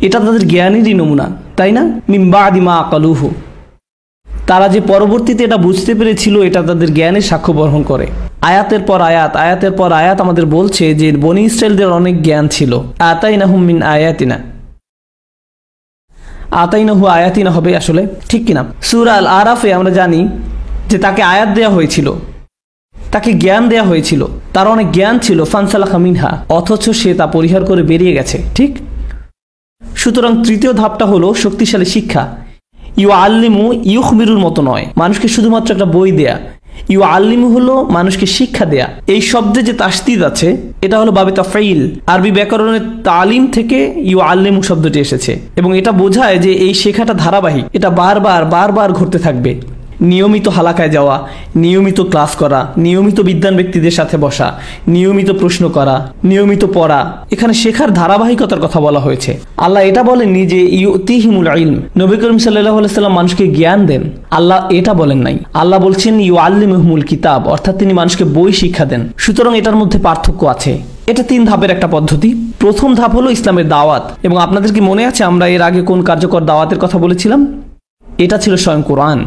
এটা তাদের জ্ঞানেরই নমুনা, তাই না? মিন বাদি মা আকালুহু, তারা যে পরবর্তীতে এটা বুঝতে পেরেছিল, এটা তাদের জ্ঞানের সাক্ষ্য বহন করে। আয়াতের পর আয়াত আমাদের বলছে যে বনি ইসরাইলদের অনেক জ্ঞান ছিল। আতাইনাহুম মিন আয়াতিনা, আতাইনাহু আয়াতিনা হবে আসলে, ঠিক কিনা? সূরা আল আরাফে আমরা জানি যে তাকে আয়াত দেয়া হয়েছিল, তাকে জ্ঞান দেয়া হয়েছিল, তার অনেক জ্ঞান ছিল। ফানসালাখা মিনহা, অথচ সে তা পরিহার করে বেরিয়ে গেছে, ঠিক? সুতরাং তৃতীয় ধাপটা হলো শক্তিশালী শিক্ষা। আল্লিমু ইউখবিরুর মতো নয়, মানুষকে শুধুমাত্র একটা বই দেয়া। আল্লিমু হলো মানুষকে শিক্ষা দেয়া। এই শব্দে যে তাসদিদ আছে এটা হলো বাবে তাফঈল। আরবি ব্যাকরণের তালিম থেকে আল্লিমু শব্দটি এসেছে এবং এটা বোঝায় যে এই শেখাটা ধারাবাহিক, এটা বারবার ঘটতে থাকবে। নিয়মিত হালাকায় যাওয়া, নিয়মিত ক্লাস করা, নিয়মিত বিদ্বান ব্যক্তিদের সাথে বসা, নিয়মিত প্রশ্ন করা, নিয়মিত পড়া। এখানে শেখার ধারাবাহিকতার কথা বলা হয়েছে। আল্লাহ এটা বলেননি যে ইউতিহিমুল ইলম, নবী করিম সাল্লাল্লাহু আলাইহি সাল্লাম মানুষকে জ্ঞান দেন। আল্লাহ এটা বলেন নাই। আল্লাহ বলছেন ইউআল্লিমুহুমুল কিতাব, অর্থাৎ তিনি মানুষকে বই শিক্ষা দেন। সুতরাং এটার মধ্যে পার্থক্য আছে। এটা 3 ধাপের একটা পদ্ধতি। প্রথম ধাপ হলো ইসলামের দাওয়াত। এবং আপনাদের কি মনে আছে আমরা এর আগে কোন কার্যকর দাওয়াতের কথা বলেছিলাম? এটা ছিল স্বয়ং কোরআন।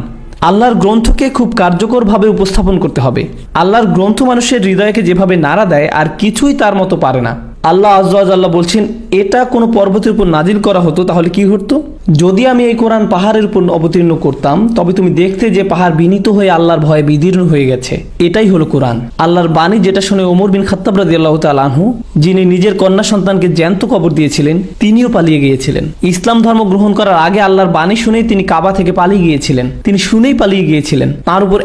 আল্লাহর গ্রন্থকে খুব কার্যকরভাবে উপস্থাপন করতে হবে। আল্লাহর গ্রন্থ মানুষের হৃদয়কে যেভাবে নাড়া দেয় আর কিছুই তার মতো পারে না। আল্লাহ আযজা ওয়া জাল্লা বলছেন এটা কোনো পর্বতের উপর নাজিল করা হতো তাহলে কি ঘটতো? যদি আমি এই কোরআন পাহাড়ের উপর অবতীর্ণ করতাম তবে তুমি দেখতে যে পাহাড় বিনীত হয়ে আল্লাহর ভয়ে বিদীর্ণ হয়ে গেছে। এটাই হলো কোরআন। আল্লাহর বাণী যেটা শুনে ওমর বিন খাত্তাব রাদিয়াল্লাহু তাআলা আনহু, যিনি নিজের কন্যা সন্তানকে জ্যান্ত কবর দিয়েছিলেন, তিনিও পালিয়ে গিয়েছিলেন। ইসলাম ধর্ম গ্রহণ করার আগে আল্লাহর বাণী শুনেই তিনি কাবা থেকে পালিয়ে গিয়েছিলেন। তিনি শুনেই পালিয়ে গিয়েছিলেন। তার উপর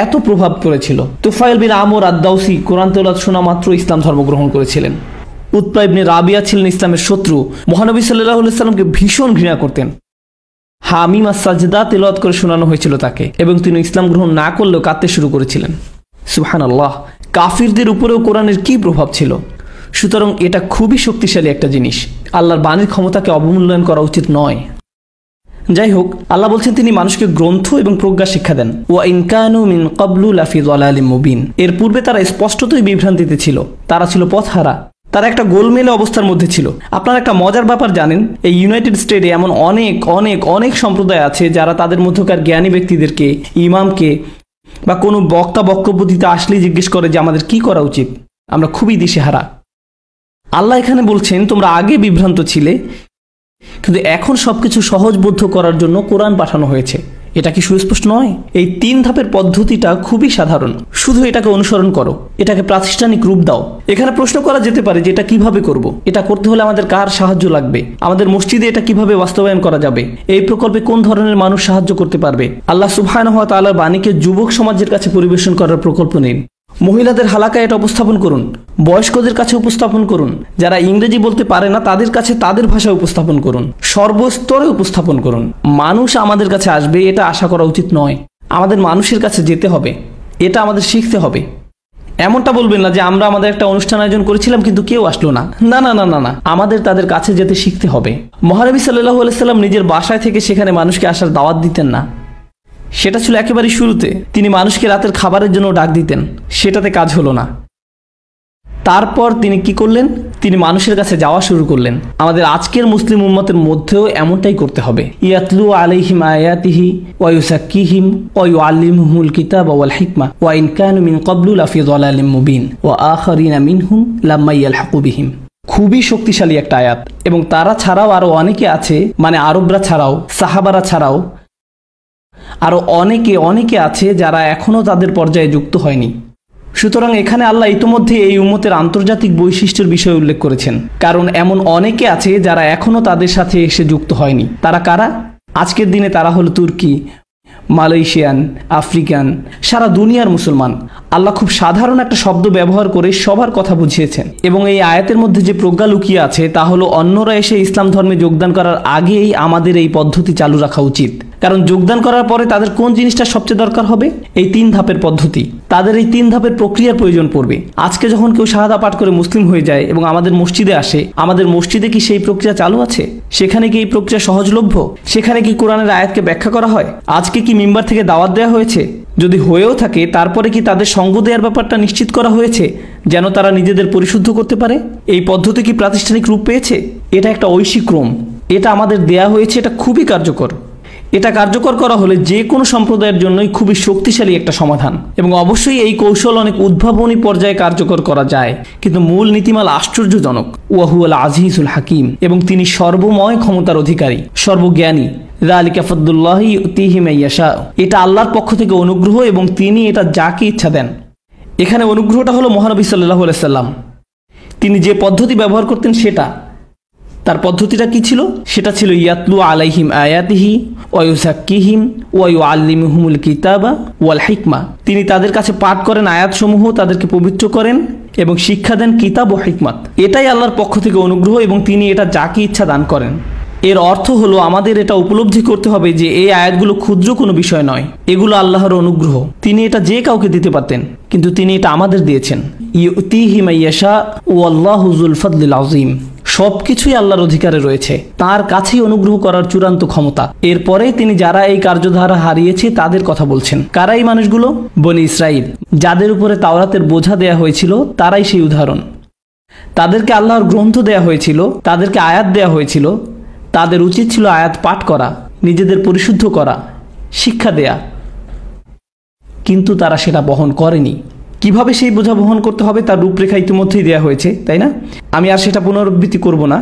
এত প্রভাব পড়েছিল। তুফাইল বিন আমর আদ-দাউসি কোরআন তেলাওয়াত শোনা মাত্র ইসলাম ধর্ম গ্রহণ করেছিলেন। উতবা ইবনে রাবিয়া ছিলেন ইসলামের শত্রু। মহানবী সাল্লাল্লাহু আলাইহি সাল্লামকে ভীষণ ঘৃণা করতেন। হামিম আস-সাজদা তেলাওয়াত করে শোনানো হয়েছিল তাকে এবং তিনি ইসলাম গ্রহণ না করলেও কাঁদতে শুরু করেছিলেন। সুবহানাল্লাহ, কাফিরদের উপরেও কোরআনের কি প্রভাব ছিল। সুতরাং এটা খুবই শক্তিশালী একটা জিনিস। আল্লাহর বাণীর ক্ষমতাকে অবমূল্যায়ন করা উচিত নয়। যাই হোক, আল্লাহ বলছেন তিনি মানুষকে গ্রন্থ এবং প্রজ্ঞা শিক্ষা দেন। ওয়া ইন কানু মিন ক্বাবলু লাফি যালালিম মুবিন, এর পূর্বে তারা স্পষ্টতই বিভ্রান্তিতে ছিল। তারা ছিল পথহারা। তারা একটা গোলমেলে অবস্থার মধ্যে ছিল। আপনারা একটা মজার ব্যাপার জানেন, এই ইউনাইটেড স্টেটে এমন অনেক সম্প্রদায় আছে যারা তাদের মধ্যকার জ্ঞানী ব্যক্তিদেরকে, ইমামকে বা কোনো বক্তা বক্তব্য দিতে আসলেই জিজ্ঞেস করে যে আমাদের কি করা উচিত। আমরা খুবই দিশেহারা। আল্লাহ এখানে বলছেন তোমরা আগে বিভ্রান্ত ছিলে, কিন্তু এখন সবকিছু সহজবোধ্য করার জন্য কোরআন পাঠানো হয়েছে। এটা কি সুস্পষ্ট নয়? এই 3 ধাপের পদ্ধতিটা খুবই সাধারণ, শুধু এটাকে অনুসরণ করো, এটাকে প্রাতিষ্ঠানিক রূপ দাও। এখানে প্রশ্ন করা যেতে পারে যে এটা কিভাবে করব, এটা করতে হলে আমাদের কার সাহায্য লাগবে, আমাদের মসজিদে এটা কিভাবে বাস্তবায়ন করা যাবে, এই প্রকল্পে কোন ধরনের মানুষ সাহায্য করতে পারবে। আল্লাহ সুবহানাহু ওয়া তাআলার বাণীকে যুবক সমাজের কাছে পরিবেশন করার প্রকল্প নিন। মহিলাদের হালাকায় এটা উপস্থাপন করুন, বয়স্কদের কাছে উপস্থাপন করুন, যারা ইংরেজি বলতে পারে না তাদের কাছে তাদের ভাষায় উপস্থাপন করুন, সর্বস্তরে উপস্থাপন করুন। মানুষ আমাদের কাছে আসবে এটা আশা করা উচিত নয়। আমাদের মানুষের কাছে যেতে হবে, এটা আমাদের শিখতে হবে। এমনটা বলবেন না যে আমরা আমাদের একটা অনুষ্ঠান আয়োজন করেছিলাম কিন্তু কেউ আসলো না। না না না না না, আমাদের তাদের কাছে যেতে শিখতে হবে। মহানবী সাল্লাল্লাহু আলাইহি সাল্লাম নিজের বাসায় থেকে সেখানে মানুষকে আসার দাওয়াত দিতেন না, সেটা ছিল একেবারে শুরুতে। তিনি মানুষকে রাতের খাবারের জন্য ডাক দিতেন, সেটাতে কাজ হলো না। তারপর তিনি কি করলেন? তিনি মানুষের কাছে যাওয়া শুরু করলেন। আমাদের আজকের মুসলিম উম্মতের মধ্যেও এমনটাই করতে হবে। ইয়াতলু আলাইহিম আয়াতিহি ওয়া ইউযাক্কিহিম ওয়া ইউআল্লিমুহুমুল কিতাবা ওয়াল হিকমা ওয়া ইন কানু মিন ক্বাবলু লাফি যালালিম মুবিন ওয়া আখারিনা মিনহুম লাম্মা ইয়ালহাকু বিহিম। খুবই শক্তিশালী একটা আয়াত। এবং তারা ছাড়াও আরো অনেকে আছে, মানে আরবরা ছাড়াও, সাহাবারা ছাড়াও আরো অনেকে আছে যারা এখনো তাদের পর্যায়ে যুক্ত হয়নি। সুতরাং এখানে আল্লাহ ইতোমধ্যে এই উম্মতের আন্তর্জাতিক বৈশিষ্ট্যের বিষয়ে উল্লেখ করেছেন, কারণ এমন অনেকে আছে যারা এখনো তাদের সাথে এসে যুক্ত হয়নি। তারা কারা? আজকের দিনে তারা হলো তুর্কি, মালয়েশিয়ান, আফ্রিকান, সারা দুনিয়ার মুসলমান। আল্লাহ খুব সাধারণ একটা শব্দ ব্যবহার করে সবার কথা বুঝিয়েছেন। এবং এই আয়াতের মধ্যে যে প্রজ্ঞা লুকিয়ে আছে তা হলো অন্যরা এসে ইসলাম ধর্মে যোগদান করার আগেই আমাদের এই পদ্ধতি চালু রাখা উচিত। কারণ যোগদান করার পরে তাদের কোন জিনিসটা সবচেয়ে দরকার হবে? এই 3 ধাপের পদ্ধতি। তাদের এই 3 ধাপের প্রক্রিয়ার প্রয়োজন পড়বে। আজকে যখন কেউ শাহাদা পাঠ করে মুসলিম হয়ে যায় এবং আমাদের মসজিদে আসে, আমাদের মসজিদে কি সেই প্রক্রিয়া চালু আছে? সেখানে কি এই প্রক্রিয়া সহজলভ্য? সেখানে কি কোরআনের আয়াতকে ব্যাখ্যা করা হয়? আজকে কি মিম্বার থেকে দাওয়াত দেওয়া হয়েছে? যদি হয়েও থাকে তারপরে কি তাদের সঙ্গ দেওয়ার ব্যাপারটা নিশ্চিত করা হয়েছে যেন তারা নিজেদের পরিশুদ্ধ করতে পারে? এই পদ্ধতি কি প্রাতিষ্ঠানিক রূপ পেয়েছে? এটা একটা ঐশিক ক্রম, এটা আমাদের দেয়া হয়েছে, এটা খুবই কার্যকর। এটা কার্যকর করা হলে যে কোনো সম্প্রদায়ের জন্যই খুবই শক্তিশালী একটা সমাধান। এবং অবশ্যই এই কৌশল অনেক উদ্ভাবনী পর্যায়ে কার্যকর করা যায়, কিন্তু মূল নীতিমালা আশ্চর্যজনক। ওয়াহুয়াল আজিজুল হাকিম, এবং তিনি সর্বময় ক্ষমতার অধিকারী, সর্বজ্ঞানী। যালিকা ফাদলুল্লাহি ইউতিহি মান ইয়াশা, এটা আল্লাহর পক্ষ থেকে অনুগ্রহ এবং তিনি এটা যাকে ইচ্ছা দেন। এখানে অনুগ্রহটা হলো মহানবী সাল্লাল্লাহু আলাইহি সাল্লাম। তিনি যে পদ্ধতি ব্যবহার করতেন সেটা, তার পদ্ধতিটা কি ছিল? সেটা ছিল ইয়াতলু আলাইহিম আয়াতিহি ওয়া ইউযাক্কিহিম ওয়া ইউআল্লিমুহুমুল কিতাবা ওয়াল হিকমা। তিনি তাদের কাছে পাঠ করেন আয়াতসমূহ, তাদেরকে পবিত্র করেন এবং শিক্ষা দেন কিতাব ও হিকমত। এটাই আল্লাহর পক্ষ থেকে অনুগ্রহ এবং তিনি এটা যাকে ইচ্ছা দান করেন। এর অর্থ হলো আমাদের এটা উপলব্ধি করতে হবে যে এই আয়াতগুলো ক্ষুদ্র কোনো বিষয় নয়, এগুলো আল্লাহর অনুগ্রহ। তিনি এটা যে কাউকে দিতে পারতেন, কিন্তু তিনি এটা আমাদের দিয়েছেন। ইউতিহি মান ইয়াশা ওয়াল্লাহু যুল ফাদলিল আযীম। সবকিছুই আল্লাহর অধিকারে রয়েছে, তার কাছেই অনুগ্রহ করার চূড়ান্ত ক্ষমতা। এরপরে তিনি যারা এই কার্যধারা হারিয়েছে তাদের কথা বলছেন। কারা এই মানুষগুলো? বনি ইসরাইল, যাদের উপরে তাওরাতের বোঝা দেয়া হয়েছিল, তারাই সেই উদাহরণ। তাদেরকে আল্লাহর গ্রন্থ দেয়া হয়েছিল, তাদেরকে আয়াত দেয়া হয়েছিল, তাদের উচিত ছিল আয়াত পাঠ করা, নিজেদের পরিশুদ্ধ করা, শিক্ষা দেয়া, কিন্তু তারা সেটা বহন করেনি। কিভাবে সেই বোঝা বহন করতে হবে তার রূপরেখা ইতিমধ্যেই দেওয়া হয়েছে, তাই না? আমি আর সেটা পুনরাবৃত্তি করব না,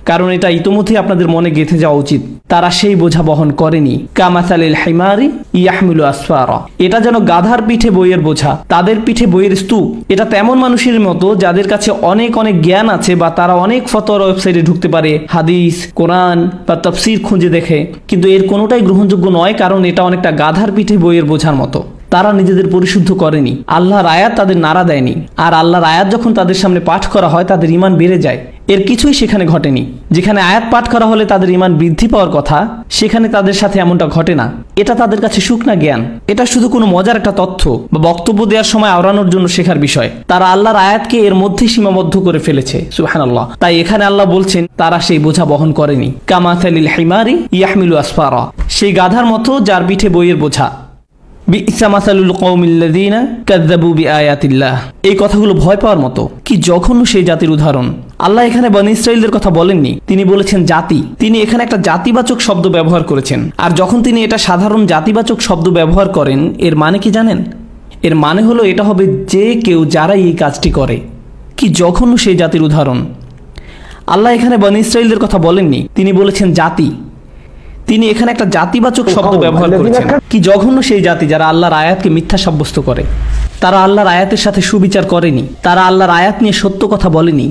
কারণ এটা ইতিমধ্যেই আপনাদের মনে গেঁথে যাওয়া উচিত। তারা সেই বোঝা বহন করেনি। কামাসালিল হিমারি ইয়াহমিলু আসফারা, এটা যেন গাধার পিঠে বইয়ের বোঝা, তাদের পিঠে বইয়ের স্তূপ। এটা তেমন মানুষের মতো যাদের কাছে অনেক জ্ঞান আছে, বা তারা অনেক ফতোয়ার ওয়েবসাইটে ঢুকতে পারে, হাদিস, কোরআন বা তাফসীর খুঁজে দেখে, কিন্তু এর কোনোটাই গ্রহণযোগ্য নয়, কারণ এটা অনেকটা গাধার পিঠে বইয়ের বোঝার মতো। তারা নিজেদের পরিশুদ্ধ করেনি, আল্লাহর আয়াত তাদের নাড়া দেয়নি। আর আল্লাহর আয়াত যখন তাদের সামনে পাঠ করা হয় তাদের ঈমান বেড়ে যায়। এর কিছুই সেখানে ঘটেনি। যেখানে আয়াত পাঠ করা হলে তাদের ঈমান বৃদ্ধি পাওয়ার কথা, সেখানে তাদের সাথে এমনটা ঘটে না। এটা তাদের কাছে শুকনা জ্ঞান, এটা শুধু কোনো মজার একটা তথ্য বা বক্তব্য দেওয়ার সময় আওড়ানোর জন্য শেখার বিষয়। তারা আল্লাহর আয়াতকে এর মধ্যে সীমাবদ্ধ করে ফেলেছে, সুবহানাল্লাহ। তাই এখানে আল্লাহ বলছেন তারা সেই বোঝা বহন করেনি। কামাসালিল হিমারি ইয়াহমিলু আসফারা, সেই গাধার মতো যার পিঠে বইয়ের বোঝা। বিইসা মাসালুল কওমিল্লাযীনা কাযযাবু বিআয়াতিল্লাহ, এই কথাগুলো ভয় পাওয়ার মতো। কি জঘন্য সেই জাতির উদাহরণ। আল্লাহ এখানে বনী ইসরাইলদের কথা বলেননি, তিনি বলেছেন জাতি। তিনি এখানে একটা জাতিবাচক শব্দ ব্যবহার করেছেন। আর যখন তিনি এটা সাধারণ জাতিবাচক শব্দ ব্যবহার করেন, এর মানে কি জানেন? এর মানে হলো এটা হবে যে কেউ যারাই এই কাজটি করে। কি জঘন্য সেই জাতির উদাহরণ! আল্লাহ এখানে বনী ইসরাইলদের কথা বলেননি, তিনি বলেছেন জাতি। তিনি এখানে একটা জাতিবাচক শব্দ ব্যবহার করেছেন। কি জঘন্য সেই জাতি যারা আল্লাহর আয়াতকে মিথ্যা সাব্যস্ত করে। তারা আল্লাহর আয়াতের সাথে সুবিচার করেনি, তারা আল্লাহর আয়াত নিয়ে সত্য কথা বলেনি।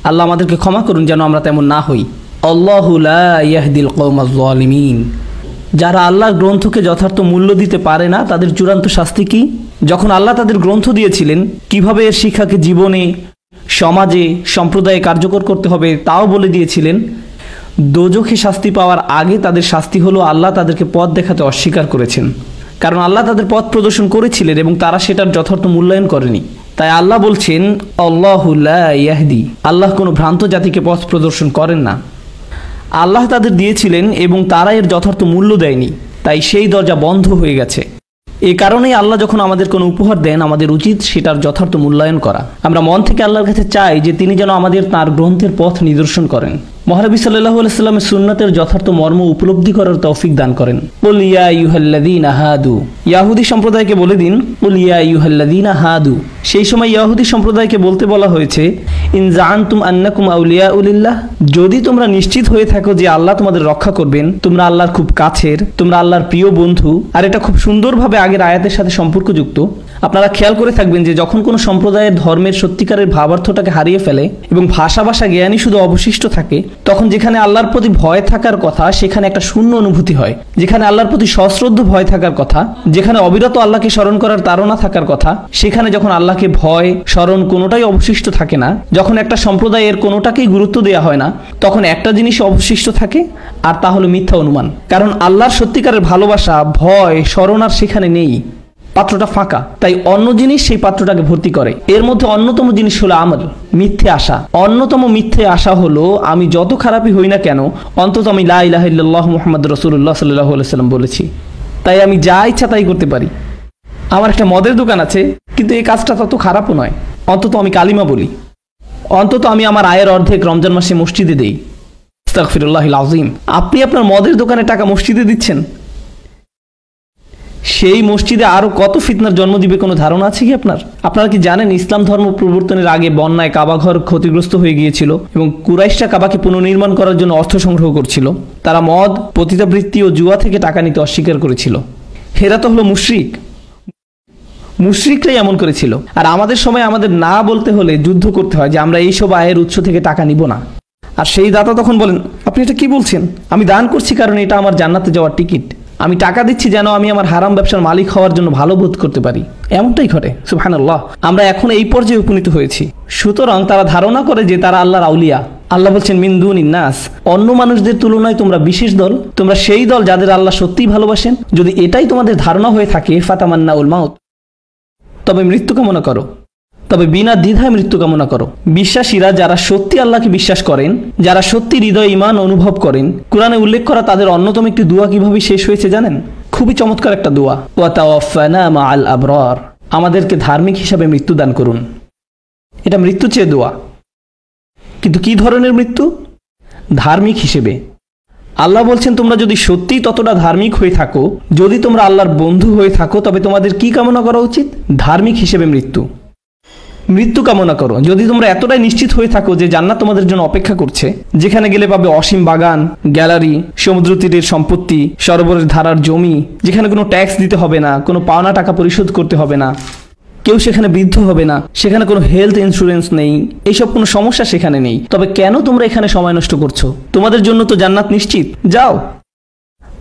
আল্লাহ আমাদেরকে ক্ষমা করুন যেন আমরা তেমন না হই। আল্লাহু লা ইয়াহদিল কওমাজ জালিমিন। যারা আল্লাহর গ্রন্থকে যথার্থ মূল্য দিতে পারে না, তাদের চূড়ান্ত শাস্তি কি? যখন আল্লাহ তাদের গ্রন্থ দিয়েছিলেন, কিভাবে এর শিক্ষাকে জীবনে, সমাজে, সম্প্রদায়ে কার্যকর করতে হবে তাও বলে দিয়েছিলেন, দোজখে শাস্তি পাওয়ার আগে তাদের শাস্তি হলো আল্লাহ তাদেরকে পথ দেখাতে অস্বীকার করেছেন। কারণ আল্লাহ তাদের পথ প্রদর্শন করেছিলেন এবং তারা সেটার যথার্থ মূল্যায়ন করেনি। তাই আল্লাহ বলছেন আল্লাহু লা ইয়াহদি, আল্লাহ কোনো ভ্রান্ত জাতিকে পথ প্রদর্শন করেন না। আল্লাহ তাদের দিয়েছিলেন এবং তারা এর যথার্থ মূল্য দেয়নি, তাই সেই দরজা বন্ধ হয়ে গেছে। এই কারণেই আল্লাহ যখন আমাদের কোনো উপহার দেন, আমাদের উচিত সেটার যথার্থ মূল্যায়ন করা। আমরা মন থেকে আল্লাহর কাছে চাই যে তিনি যেন আমাদের তাঁর গ্রন্থের পথ নিদর্শন করেন, মহানবী সাল্লাল্লাহু আলাইহি ওয়াসাল্লামের সুন্নাতের যথার্থ মর্ম উপলব্ধি করার তৌফিক দান করেন। কুল ইয়া আইয়ুহাল্লাযীনা হাদু, ইহুদি সম্প্রদায়কে বলে দিন, কুল ইয়া আইয়ুহাল্লাযীনা হাদু। সেই সময় ইহুদি সম্প্রদায়কে বলতে বলা হয়েছে, ইন জাআনতুম আন্নাকুম আউলিয়াউ লিল্লাহ, যদি তোমরা নিশ্চিত হয়ে থাকো যে আল্লাহ তোমাদের রক্ষা করবেন, তোমরা আল্লাহর খুব কাছের, তোমরা আল্লাহর প্রিয় বন্ধু। আর এটা খুব সুন্দরভাবে আগের আয়াতের সাথে সম্পর্কযুক্ত। আপনারা খেয়াল করে থাকবেন যে যখন কোনো সম্প্রদায়ের ধর্মের সত্যিকারের ভাবার্থটাকে হারিয়ে ফেলে এবং ভাষা জ্ঞানী শুধু অবশিষ্ট থাকে, তখন যেখানে আল্লাহর প্রতি ভয় থাকার কথা সেখানে একটা শূন্য অনুভূতি হয়। যেখানে আল্লাহর প্রতি সশ্রদ্ধ ভয় থাকার কথা, যেখানে অবিরত আল্লাহকে স্মরণ করার তাড়না থাকার কথা, সেখানে যখন আল্লাহকে ভয়, স্মরণ কোনোটাই অবশিষ্ট থাকে না, যখন একটা সম্প্রদায়ের কোনোটাকেই গুরুত্ব দেওয়া হয় না, তখন একটা জিনিস অবশিষ্ট থাকে, আর তা হলো মিথ্যা অনুমান। কারণ আল্লাহর সত্যিকারের ভালোবাসা, ভয়, স্মরণ আর সেখানে নেই, পাত্রটা ফাঁকা। তাই অন্য জিনিস সেই পাত্রটাকে ভর্তি করে। এর মধ্যে অন্যতম জিনিস হলো আমল, মিথ্যে আশা। অন্যতম মিথ্যে আশা হলো আমি যত খারাপই হই না কেন, অন্তত আমি লা ইলাহা ইল্লাল্লাহু মুহাম্মাদুর রাসূলুল্লাহ সাল্লাল্লাহু আলাইহি ওয়াসাল্লাম বলেছি, তাই আমি যা ইচ্ছা তাই করতে পারি। আমার একটা মদের দোকান আছে, কিন্তু এই কাজটা তত খারাপও নয়। অন্তত আমি কালিমা বলি, অন্তত আমি আমার আয়ের অর্ধেক রমজান মাসে মসজিদে দেই। আস্তাগফিরুল্লাহিল আযীম। আপনি আপনার মদের দোকানে টাকা মসজিদে দিচ্ছেন, সেই মসজিদে আরো কত ফিতনার জন্ম দিবে কোনো ধারণা আছে কি আপনার? আপনারা কি জানেন ইসলাম ধর্ম প্রবর্তনের আগে বন্যায় কাবা ঘর ক্ষতিগ্রস্ত হয়ে গিয়েছিল এবং কুরাইশরা কাবাকে পুনর্নির্মাণ করার জন্য অর্থ সংগ্রহ করছিল। তারা মদ, পতিতাবৃত্তি ও জুয়া থেকে টাকা নিতে অস্বীকার করেছিল। হেরা তো হলো মুশরিক, মুশরিকরাই এমন করেছিল। আর আমাদের সময় আমাদের না বলতে হলে যুদ্ধ করতে হয় যে আমরা এইসব আয়ের উৎস থেকে টাকা নিব না। আর সেই দাতা তখন বলেন, আপনি এটা কি বলছেন? আমি দান করছি কারণ এটা আমার জান্নাতে যাওয়ার টিকিট। আমি টাকা দিচ্ছি যেন আমি আমার হারাম ব্যবসার মালিক হওয়ার জন্য ভালো বোধ করতে পারি। এমনটাই ঘটে, সুবহানাল্লাহ। আমরা এখন এই পর্যায়ে উপনীত হয়েছি। সুতরাং তারা ধারণা করে যে তারা আল্লাহর আউলিয়া। আল্লাহ বলছেন মিন দুনিন নাস, অন্য মানুষদের তুলনায় তোমরা বিশেষ দল, তোমরা সেই দল যাদের আল্লাহ সত্যিই ভালোবাসেন। যদি এটাই তোমাদের ধারণা হয়ে থাকে, ফাতামান্নাউল মাউত, তবে মৃত্যু কামনা করো, তবে বিনা দ্বিধায় মৃত্যু কামনা করো। বিশ্বাসীরা যারা সত্যি আল্লাহকে বিশ্বাস করেন, যারা সত্যি হৃদয় ঈমান অনুভব করেন, কোরআনে উল্লেখ করা তাদের অন্যতম একটি দোয়া কিভাবে শেষ হয়েছে জানেন? খুবই চমৎকার একটা দোয়া, ওয়া তাওয়াফানা মাআল আবরার, আমাদেরকে ধার্মিক হিসাবে মৃত্যু দান করুন। এটা মৃত্যু চেয়ে দোয়া, কিন্তু কি ধরনের মৃত্যু? ধার্মিক হিসেবে। আল্লাহ বলছেন তোমরা যদি সত্যিই ততটা ধার্মিক হয়ে থাকো, যদি তোমরা আল্লাহর বন্ধু হয়ে থাকো, তবে তোমাদের কি কামনা করা উচিত? ধার্মিক হিসেবে মৃত্যু কামনা করো। যদি তোমরা এতটাই নিশ্চিত হয়ে থাকো যে জান্নাত তোমাদের জন্য অপেক্ষা করছে, যেখানে গেলে পাবে অসীম বাগান, গ্যালারি, সমুদ্র তীরের সম্পত্তি, সরোবরের ধারার জমি, যেখানে কোনো ট্যাক্স দিতে হবে না, কোনো পাওনা টাকা পরিশোধ করতে হবে না, কেউ সেখানে বৃদ্ধ হবে না, সেখানে কোনো হেলথ ইন্স্যুরেন্স নেই, এইসব কোনো সমস্যা সেখানে নেই, তবে কেন তোমরা এখানে সময় নষ্ট করছো? তোমাদের জন্য তো জান্নাত নিশ্চিত। যাও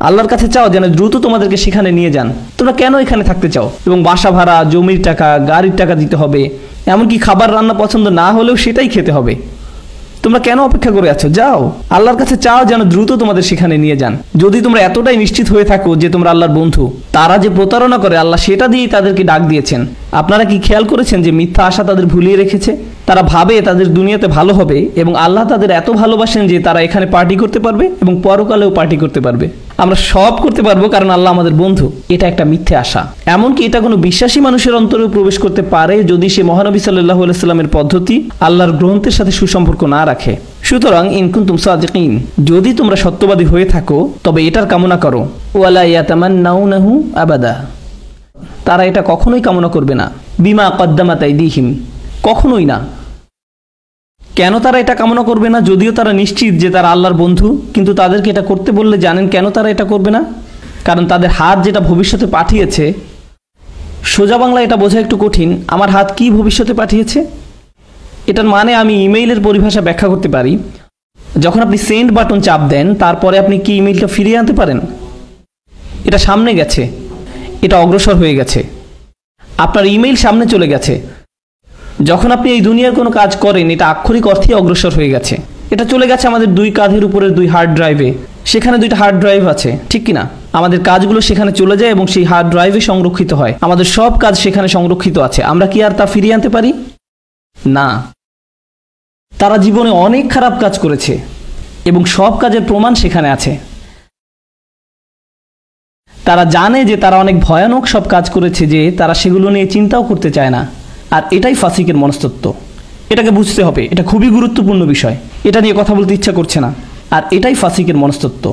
আল্লাহর কাছে চাও যেন দ্রুত তোমাদেরকে সেখানে নিয়ে যান। তোমরা কেন এখানে থাকতে চাও? এবং বাসা ভাড়া, জমির টাকা, গাড়ির টাকা দিতে হবে, এমনকি খাবার রান্না পছন্দ না হলেও সেটাই খেতে হবে। তোমরা কেন অপেক্ষা করে আছো? যাও আল্লাহর কাছে চাও যেন দ্রুত তোমাদের সেখানে নিয়ে যান। যদি তোমরা এতটাই নিশ্চিত হয়ে থাকো যে তোমরা আল্লাহর বন্ধু, তারা যে প্রতারণা করে আল্লাহ সেটা দিয়েই তাদেরকে ডাক দিয়েছেন। আপনারা কি খেয়াল করেছেন যে মিথ্যা আশা তাদের ভুলিয়ে রেখেছে? তারা ভাবে তাদের দুনিয়াতে ভালো হবে এবং আল্লাহ তাদের এত ভালোবাসেন যে তারা এখানে পার্টি করতে পারবে এবং পরকালেও পার্টি করতে পারবে। আমরা সব করতে পারবো কারণ আল্লাহ আমাদের বন্ধু, এটা একটা মিথ্যে আশা। এমনকি এটা কোনো বিশ্বাসী মানুষের অন্তরে প্রবেশ করতে পারে যদি সে মহানবী সাল্লাল্লাহু আলাইহি সাল্লামের পদ্ধতি আল্লাহর গ্রন্থের সাথে সুসম্পর্ক না রাখে। সুতরাং ইন কুনতুম সাদিকিন, যদি তোমরা সত্যবাদী হয়ে থাকো তবে এটার কামনা করো। ওয়ালা ইয়াতামান্নাউনাহু আবাদা, তারা এটা কখনোই কামনা করবে না। বিমা কদ্দামাত আইদিহিম, কখনোই না। কেন তারা এটা কামনা করবে না? যদিও তারা নিশ্চিত যে তারা আল্লাহর বন্ধু, কিন্তু তাদেরকে এটা করতে বললে জানেন কেন তারা এটা করবে না? কারণ তাদের হাত যেটা ভবিষ্যতে পাঠিয়েছে, সোজা বাংলা এটা বোঝা একটু কঠিন। আমার হাত কি ভবিষ্যতে পাঠিয়েছে? এটার মানে আমি ইমেইলের পরিভাষা ব্যাখ্যা করতে পারি। যখন আপনি সেন্ড বাটন চাপ দেন, তারপরে আপনি কি ইমেইলটা ফিরিয়ে আনতে পারেন? এটা সামনে গেছে, এটা অগ্রসর হয়ে গেছে, আপনার ইমেইল সামনে চলে গেছে। যখন আপনি এই দুনিয়ার কোনো কাজ করেন, এটা আক্ষরিক অর্থে অগ্রসর হয়ে গেছে। এটা চলে গেছে আমাদের দুই কাঁধের উপরের দুই হার্ড ড্রাইভে। সেখানে দুইটা হার্ড ড্রাইভ আছে, ঠিক কিনা? আমাদের কাজগুলো সেখানে চলে যায় এবং সেই হার্ড ড্রাইভে সংরক্ষিত হয়। আমাদের সব কাজ সেখানে সংরক্ষিত আছে। আমরা কি আর তা ফিরিয়ে আনতে পারি? না। তারা জীবনে অনেক খারাপ কাজ করেছে এবং সব কাজের প্রমাণ সেখানে আছে। তারা জানে যে তারা অনেক ভয়ানক সব কাজ করেছে, যে তারা সেগুলো নিয়ে চিন্তাও করতে চায় না। আর এটাই ফাসিকের মনস্তত্ত্ব। এটাকে বুঝতে হবে, এটা খুবই গুরুত্বপূর্ণ বিষয়। এটা নিয়ে কথা বলতে ইচ্ছা করছে না। আর এটাই ফাসিকের মনস্তত্ত্ব।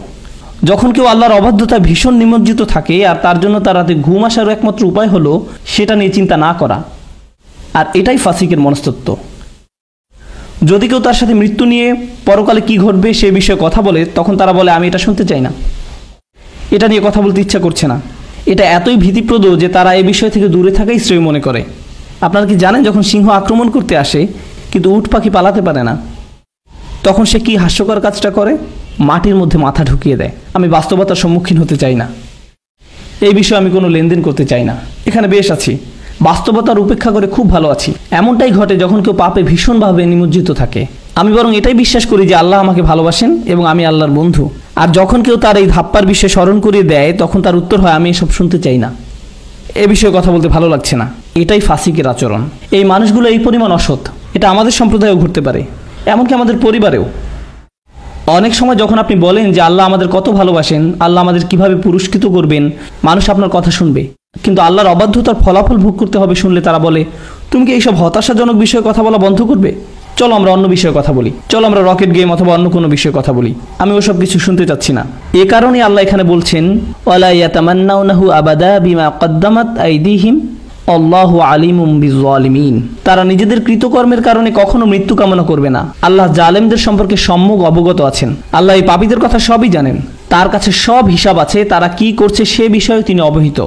যখন কেউ আল্লাহর অবাধ্যতায় ভীষণ নিমজ্জিত থাকে আর তার জন্য তার রাতে ঘুম আসার একমাত্র উপায় হলো সেটা নিয়ে চিন্তা না করা, আর এটাই ফাসিকের মনস্তত্ত্ব। যদি কেউ তার সাথে মৃত্যু নিয়ে পরকালে কি ঘটবে সে বিষয়ে কথা বলে, তখন তারা বলে আমি এটা শুনতে চাই না, এটা নিয়ে কথা বলতে ইচ্ছা করছে না। এটা এতই ভীতিপ্রদ যে তারা এই বিষয় থেকে দূরে থাকাই শ্রেয় মনে করে। আপনারা কি জানেন, যখন সিংহ আক্রমণ করতে আসে কিন্তু উট পাখি পালাতে পারে না, তখন সে কি হাস্যকর কাজটা করে? মাটির মধ্যে মাথা ঢুকিয়ে দেয়। আমি বাস্তবতার সম্মুখীন হতে চাই না, এই বিষয়ে আমি কোনো লেনদেন করতে চাই না। এখানে বেশ আছি, বাস্তবতার উপেক্ষা করে খুব ভালো আছি। এমনটাই ঘটে যখন কেউ পাপে ভীষণভাবে নিমজ্জিত থাকে। আমি বরং এটাই বিশ্বাস করি যে আল্লাহ আমাকে ভালোবাসেন এবং আমি আল্লাহর বন্ধু। আর যখন কেউ তার এই ধাপ্পার বিষয়ে স্মরণ করিয়ে দেয়, তখন তার উত্তর হয় আমি এসব শুনতে চাই না, এ বিষয়ে কথা বলতে ভালো লাগছে না। এটাই ফাসিকের আচরণ। এই মানুষগুলো এই পরিমাণ অসৎ, এটা আমাদের সম্প্রদায়েও ঘটতে পারে, এমনকি আমাদের পরিবারেও। অনেক সময় যখন আপনি বলেন যে আল্লাহ আমাদের কত ভালোবাসেন, আল্লাহ আমাদের কিভাবে পুরস্কৃত করবেন, মানুষ আপনার কথা শুনবে। কিন্তু আল্লাহর অবাধ্যতার ফলাফল ভোগ করতে হবে শুনলে তারা বলে তুমি কি এইসব হতাশাজনক বিষয়ে কথা বলা বন্ধ করবে? চলো আমরা অন্য বিষয়ে কথা বলি, চলো আমরা রকেট গেম অথবা অন্য কোনো বিষয়ে কথা বলি। আমি ওসব কিছু শুনতে চাচ্ছি না। এ কারণে আল্লাহ এখানে বলছেন ওয়ালা ইয়াতামান্নাউনাহু আবাদা বিমা কদ্দামাত আইদিহিম আল্লাহু আলিমুম বিজ্জালিমিন। তারা নিজেদের কৃতকর্মের কারণে কখনো মৃত্যু কামনা করবে না। আল্লাহ জালেমদের সম্পর্কে সম্যক অবগত আছেন। আল্লাহ এই পাপীদের কথা সবই জানেন, তার কাছে সব হিসাব আছে। তারা কি করছে সে বিষয়ে তিনি অবহিত।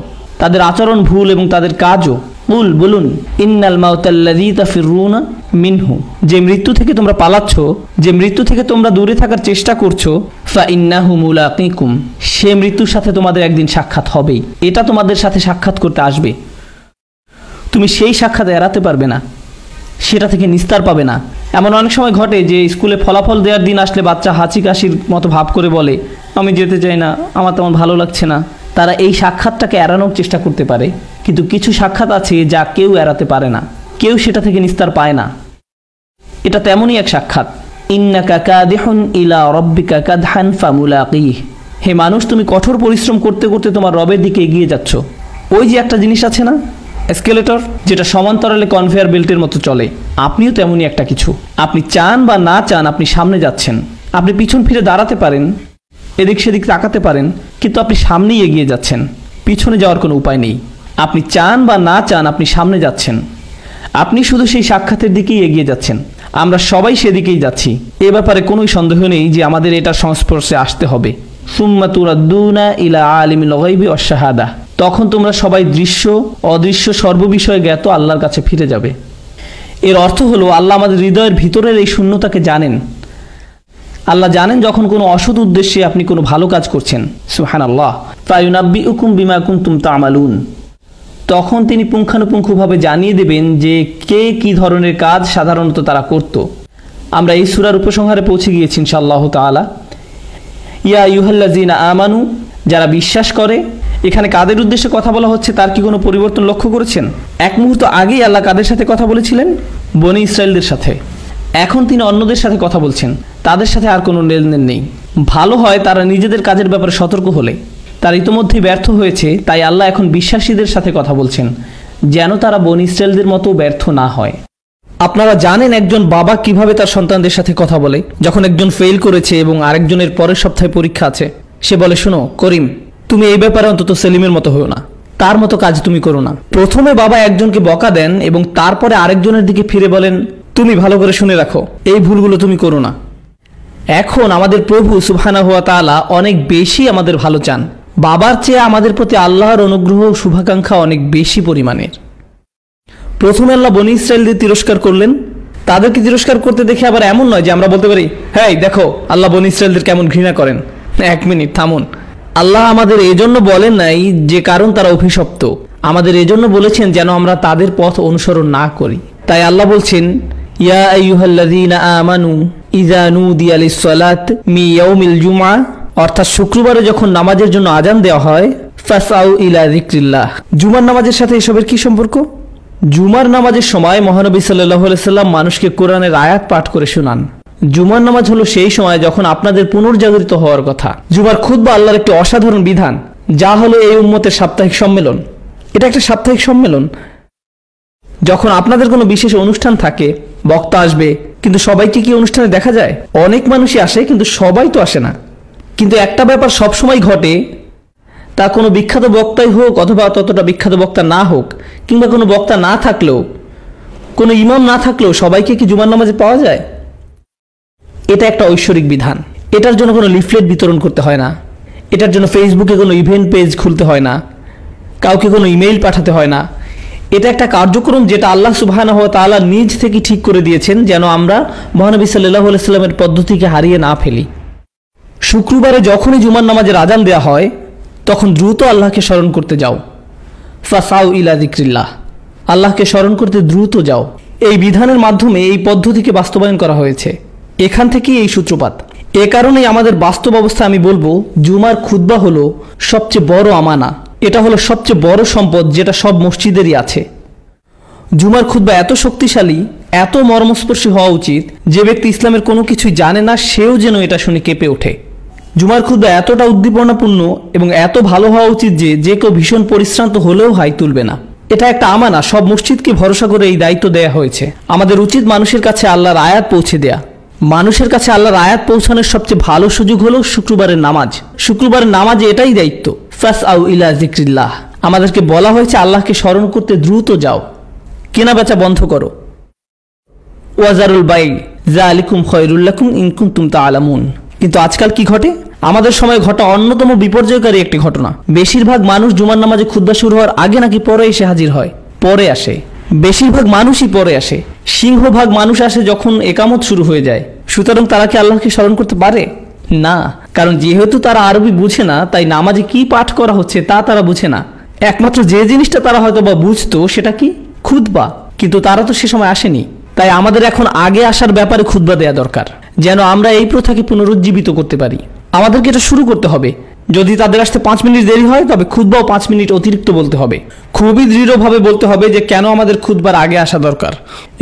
তাদের আচরণ ভুল এবং তাদের কাজও। কুল, বলুন, ইন্নাল মাউতাল্লাযী তাফিরুনা মিনহু, যে মৃত্যু থেকে তোমরা পালাচ্ছ, যে মৃত্যু থেকে তোমরা দূরে থাকার চেষ্টা করছো, ফা ইন্নাহু মুলাকিকুম, সে মৃত্যুর সাথে তোমাদের একদিন সাক্ষাৎ হবেই। এটা তোমাদের সাথে সাক্ষাৎ করতে আসবে। তুমি সেই সাক্ষাৎ এড়াতে পারবে না, সেটা থেকে নিস্তার পাবে না। এমন অনেক সময় ঘটে যে স্কুলে ফলাফল দেওয়ার দিন আসলে বাচ্চা হাঁচি কাশির মতো ভাব করে বলে আমি যেতে চাই না, আমার তেমন ভালো লাগছে না। তারা এই সাক্ষাৎটাকে এড়ানোর চেষ্টা করতে পারে, কিন্তু কিছু সাক্ষাৎ আছে যা কেউ এড়াতে পারে না, কেউ সেটা থেকে নিস্তার পায় না। এটা তেমনই এক সাক্ষাৎ। ইন্নাকা কাদিহুন ইলা রাব্বিকা কাদহান ফামুলাকিহ, হে মানুষ, তুমি কঠোর পরিশ্রম করতে করতে তোমার রবের দিকে এগিয়ে যাচ্ছ। ওই যে একটা জিনিস আছে না, এসকেলেটর, যেটা সমান্তরালে কনভেয়ার বেল্টের মতো চলে, আপনিও তেমনই একটা কিছু। আপনি চান বা না চান আপনি সামনে যাচ্ছেন। আপনি পিছন ফিরে দাঁড়াতে পারেন, এদিক সেদিক তাকাতে পারেন, কিন্তু আপনি সামনেই এগিয়ে যাচ্ছেন, পিছনে যাওয়ার কোনো উপায় নেই। আপনি চান বা না চান আপনি সামনে যাচ্ছেন। আপনি শুধু সেই সাক্ষাতের দিকেই এগিয়ে যাচ্ছেন। আমরা সবাই সেদিকেই যাচ্ছি, এ ব্যাপারে কোনোই সন্দেহ নেই যে আমাদের এটার সংস্পর্শে আসতে হবে। সুম্মা তুরাদ্দুনা ইলা আলিমিল গায়বি ওয়াশ শাহাদা, তখন তোমরা সবাই দৃশ্য অদৃশ্য সর্ববিষয়ে জ্ঞাত আল্লাহর কাছে ফিরে যাবে। এর অর্থ হলো আল্লাহ আমাদের হৃদয়ের ভিতরের এই শূন্যতাকে জানেন। আল্লাহ জানেন যখন কোনো অসৎ উদ্দেশ্যে আপনি কোনো ভালো কাজ করছেন। সুবহানাল্লাহ। ফায়ুনাব্বিউকুম বিমা কুনতুম তা'মালুন, তখন তিনি পুঙ্খানুপুঙ্খভাবে জানিয়ে দেবেন যে কে কি ধরনের কাজ সাধারণত তারা করত। আমরা এই সূরার উপসংহারে পৌঁছে গিয়েছি ইনশাআল্লাহু তাআলা। ইয়া আইয়ুহাল্লাযীনা আমানু, যারা বিশ্বাস করে। এখানে কাদের উদ্দেশ্যে কথা বলা হচ্ছে তার কি কোনো পরিবর্তন লক্ষ্য করেছেন? এক মুহূর্ত আগেই আল্লাহ কাদের সাথে কথা বলেছিলেন? বনী ইসরাইলদের সাথে। এখন তিনি অন্যদের সাথে কথা বলছেন, তাদের সাথে আর কোনো লেনদেন নেই। ভালো হয় তারা নিজেদের কাজের ব্যাপারে সতর্ক হলে। তারা ইতোমধ্যেই ব্যর্থ হয়েছে, তাই আল্লাহ এখন বিশ্বাসীদের সাথে কথা বলছেন যেন তারা বনী ইসরাইলদের মতো ব্যর্থ না হয়। আপনারা জানেন একজন বাবা কিভাবে তার সন্তানদের সাথে কথা বলে। যখন একজন ফেল করেছে এবং আরেকজনের পরের সপ্তাহে পরীক্ষা আছে, সে বলে, শোনো করিম, তুমি এই ব্যাপারে অন্তত সেলিমের মতো হও না, তার মতো কাজ তুমি করো না। প্রথমে বাবা একজনকে বকা দেন এবং তারপরে আরেকজনের দিকে ফিরে বলেন, তুমি ভালো করে শুনে রাখো, এই ভুলগুলো তুমি করো না। এখন আমাদের প্রভু সুবহানাহু ওয়া তাআলা অনেক বেশি আমাদের ভালো চান। বাবার চেয়ে আমাদের প্রতি আল্লাহর অনুগ্রহ ও শুভাকাঙ্ক্ষা অনেক বেশি পরিমাণের। প্রথমে আল্লাহ বনী ইসরাইলদের তিরস্কার করলেন। তাদেরকে তিরস্কার করতে দেখে আবার এমন নয় যে আমরা বলতে পারি, হ্যাঁ দেখো আল্লাহ বনী ইসরাইলদের কেমন ঘৃণা করেন। এক মিনিট থামুন। আল্লাহ আমাদের এজন্য বলেন নাই যে কারণ তারা অভিশপ্ত, আমাদের এজন্য বলেছেন যেন আমরা তাদের পথ অনুসরণ না করি। তাই আল্লাহ বলছেন, ইয়া আইয়ুহাল্লাযীনা আমানু ইযা নুদিয়া লিস-সালাত মি ইয়াউমিল জুমআহ, অর্থাৎ শুক্রবারে যখন নামাজের জন্য আজান দেওয়া হয়, ফাসআউ ইলা যিকরিল্লাহ। জুমার নামাজের সাথে এসবের কি সম্পর্ক? জুমার নামাজের সময় মহানবী সাল্লাল্লাহু আলাইহি সাল্লাম মানুষকে কোরআনের আয়াত পাঠ করে শোনান। জুমার নামাজ হলো সেই সময় যখন আপনাদের পুনর্জাগরিত হওয়ার কথা। জুমার খুতবা আল্লাহর একটি অসাধারণ বিধান, যা হলো এই উম্মতের সাপ্তাহিক সম্মেলন। এটা একটা সাপ্তাহিক সম্মেলন। যখন আপনাদের কোনো বিশেষ অনুষ্ঠান থাকে, বক্তা আসবে, কিন্তু সবাইকে কি অনুষ্ঠানে দেখা যায়? অনেক মানুষই আসে, কিন্তু সবাই তো আসে না। কিন্তু একটা ব্যাপার সবসময় ঘটে, তা কোনো বিখ্যাত বক্তাই হোক অথবা ততটা বিখ্যাত বক্তা না হোক, কিংবা কোনো বক্তা না থাকলেও, কোনো ইমাম না থাকলেও সবাইকে কি জুমার নামাজে পাওয়া যায়? এটা একটা ঐশ্বরিক বিধান। এটার জন্য কোনো লিফলেট বিতরণ করতে হয় না, এটার জন্য ফেসবুকে কোনো ইভেন্ট পেজ খুলতে হয় না, কাউকে কোনো ইমেইল পাঠাতে হয় না। এটা একটা কার্যক্রম যেটা আল্লাহ সুবহানাহু ওয়া তাআলা নিজ থেকে ঠিক করে দিয়েছেন যেন আমরা মহানবী সাল্লাল্লাহু আলাইহি সাল্লামের পদ্ধতিকে হারিয়ে না ফেলি। শুক্রবারে যখনই জুমার নামাজের আজান দেওয়া হয়, তখন দ্রুত আল্লাহকে স্মরণ করতে যাও। ফাসাউ ইলা যিকরিল্লাহ, আল্লাহকে স্মরণ করতে দ্রুত যাও। এই বিধানের মাধ্যমে এই পদ্ধতিকে বাস্তবায়ন করা হয়েছে। এখান থেকেই এই সূত্রপাত। এ কারণেই আমাদের বাস্তব অবস্থায় আমি বলবো, জুমার খুতবা হলো সবচেয়ে বড় আমানা। এটা হলো সবচেয়ে বড় সম্পদ যেটা সব মসজিদেরই আছে। জুমার খুতবা এত শক্তিশালী, এত মর্মস্পর্শী হওয়া উচিত যে ব্যক্তি ইসলামের কোনো কিছুই জানে না সেও যেন এটা শুনে কেঁপে ওঠে। জুমার খুতবা এতটা উদ্দীপনাপূর্ণ এবং এত ভালো হওয়া উচিত যে কেউ ভীষণ পরিশ্রান্ত হলেও হাই তুলবে না। এটা একটা আমানা, সব মসজিদকে ভরসা করে এই দায়িত্ব দেয়া হয়েছে। আমাদের উচিত মানুষের কাছে আল্লাহর আয়াত পৌঁছে দেয়া। মানুষের কাছে আল্লাহর আয়াত পৌঁছানোর সবচেয়ে ভালো সুযোগ হলো শুক্রবারের নামাজ। শুক্রবারের নামাজে এটাই দায়িত্ব, ফাসআউ ইলা যিকরিল্লাহ। আমাদেরকে বলা হয়েছে আল্লাহকে স্মরণ করতে দ্রুত যাও, কেনা বেচা বন্ধ করো। ওয়াজারুল বাই যালিকুম খায়রুল লাকুম ইন কুনতুম তা'লামুন। কিন্তু আজকাল কি ঘটে? আমাদের সময় ঘটা অন্যতম বিপর্যয়কারী একটি ঘটনা। বেশিরভাগ মানুষ জুমার নামাজে খুতবা শুরু হওয়ার আগে নাকি পরে এসে হাজির হয়, পরে আসে। বেশিরভাগ মানুষই পরে আসে। সিংহভাগ মানুষ আসে যখন একামত শুরু হয়ে যায়। সুতরাং তারা কি আল্লাহকে স্মরণ করতে পারে না? কারণ যেহেতু তারা আরবি বুঝে না, তাই নামাজে কি পাঠ করা হচ্ছে তা তারা বুঝে না। একমাত্র যে জিনিসটা তারা হয়তো বা বুঝতো সেটা কি? খুতবা। কিন্তু তারা তো সে সময় আসেনি। তাই আমাদের এখন আগে আসার ব্যাপারে খুতবা দেয়া দরকার, যেন আমরা এই প্রথাকে পুনরুজ্জীবিত করতে পারি। আমাদেরকে এটা শুরু করতে হবে। যদি তাদের আসতে 5 মিনিট দেরি হয়, তবে খুতবাও 5 মিনিট অতিরিক্ত বলতে হবে। খুবই দৃঢ়ভাবে বলতে হবে যে কেন আমাদের খুতবার আগে আসা দরকার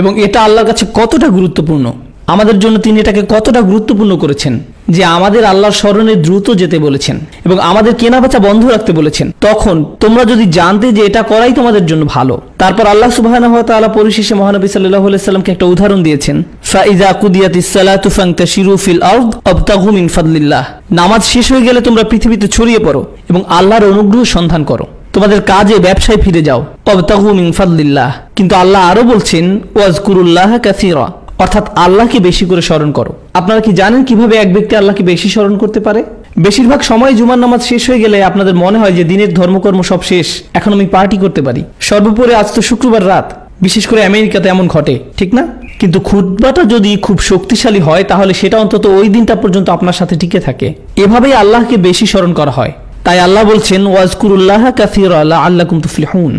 এবং এটা আল্লাহর কাছে কতটা গুরুত্বপূর্ণ। আমাদের জন্য তিনি এটাকে কতটা গুরুত্বপূর্ণ করেছেন যে আমাদের আল্লাহর স্মরণে দ্রুত যেতে বলেছেন এবং আমাদের কেনাবেচা বন্ধ রাখতে বলেছেন। তখন তোমরা যদি জানতে যে এটা করাই তোমাদের জন্য ভালো। তারপর আল্লাহ সুবহানাহু ওয়া তাআলা পরিশেষে মহানবী সাল্লাল্লাহু আলাইহি সাল্লামকে একটা উদাহরণ দিয়েছেন, ফাইযা কুদিয়াতিস সালাতু ফান্তাশিরু ফিল আরদ আবতাগু মিন ফাদলিল্লাহ। নামাজ শেষ হয়ে গেলে তোমরা পৃথিবীতে ছড়িয়ে পড়ো এবং আল্লাহর অনুগ্রহ সন্ধান করো। তোমাদের কাজে ব্যবসায় ফিরে যাও, আবতাগু মিন ফাদলিল্লাহ। কিন্তু আল্লাহ আরো বলছেন, ওয়াজকুরুল্লাহ কাসীরা, অর্থাৎ আল্লাহকে বেশি করে স্মরণ করো। আপনারা কি জানেন কিভাবে এক ব্যক্তি আল্লাহকে বেশি স্মরণ করতে পারে? বেশিরভাগ সময় জুমার নামাজ শেষ হয়ে গেলে আপনাদের মনে হয় যে দিনের ধর্মকর্ম সব শেষ, এখন আমি পার্টি করতে পারি। সর্বোপরি আজ তো শুক্রবার রাত, বিশেষ করে আমেরিকাতে এমন ঘটে, ঠিক না? কিন্তু খুতবাটা যদি খুব শক্তিশালী হয় তাহলে সেটা অন্তত ওই দিনটা পর্যন্ত আপনার সাথে টিকে থাকে। এভাবেই আল্লাহকে বেশি স্মরণ করা হয়। তাই আল্লাহ বলছেন, ওয়াজকুরুল্লাহ কাসীরা লাআল্লাকুম তুফলিহুন,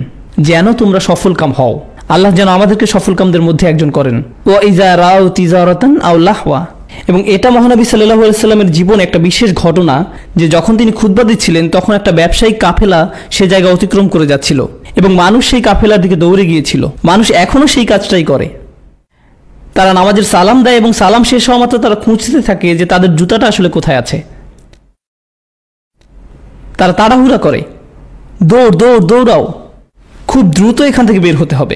যেন তোমরা সফলকাম হও। আল্লাহ যেন আমাদেরকে সফলকামদের মধ্যে একজন করেন। ওয়া ইযা রাউ তিজারাতান আও লাহওয়া। এবং এটা মহানবী সাল্লাল্লাহু আলাইহি সাল্লামের জীবন একটা বিশেষ ঘটনা যে যখন তিনি খুতবা দিচ্ছিলেন তখন একটা ব্যবসায়িক কাফেলা সে জায়গা অতিক্রম করে যাচ্ছিল এবং মানুষ সেই কাফেলার দিকে দৌড়ে গিয়েছিল। মানুষ এখনো সেই কাজটাই করে। তারা নামাজের সালাম দেয় এবং সালাম শেষ হওয়া মাত্র তারা খুঁজতে থাকে যে তাদের জুতাটা আসলে কোথায় আছে। তারা তাড়াহুড়া করে, দৌড়াও, খুব দ্রুত এখান থেকে বের হতে হবে।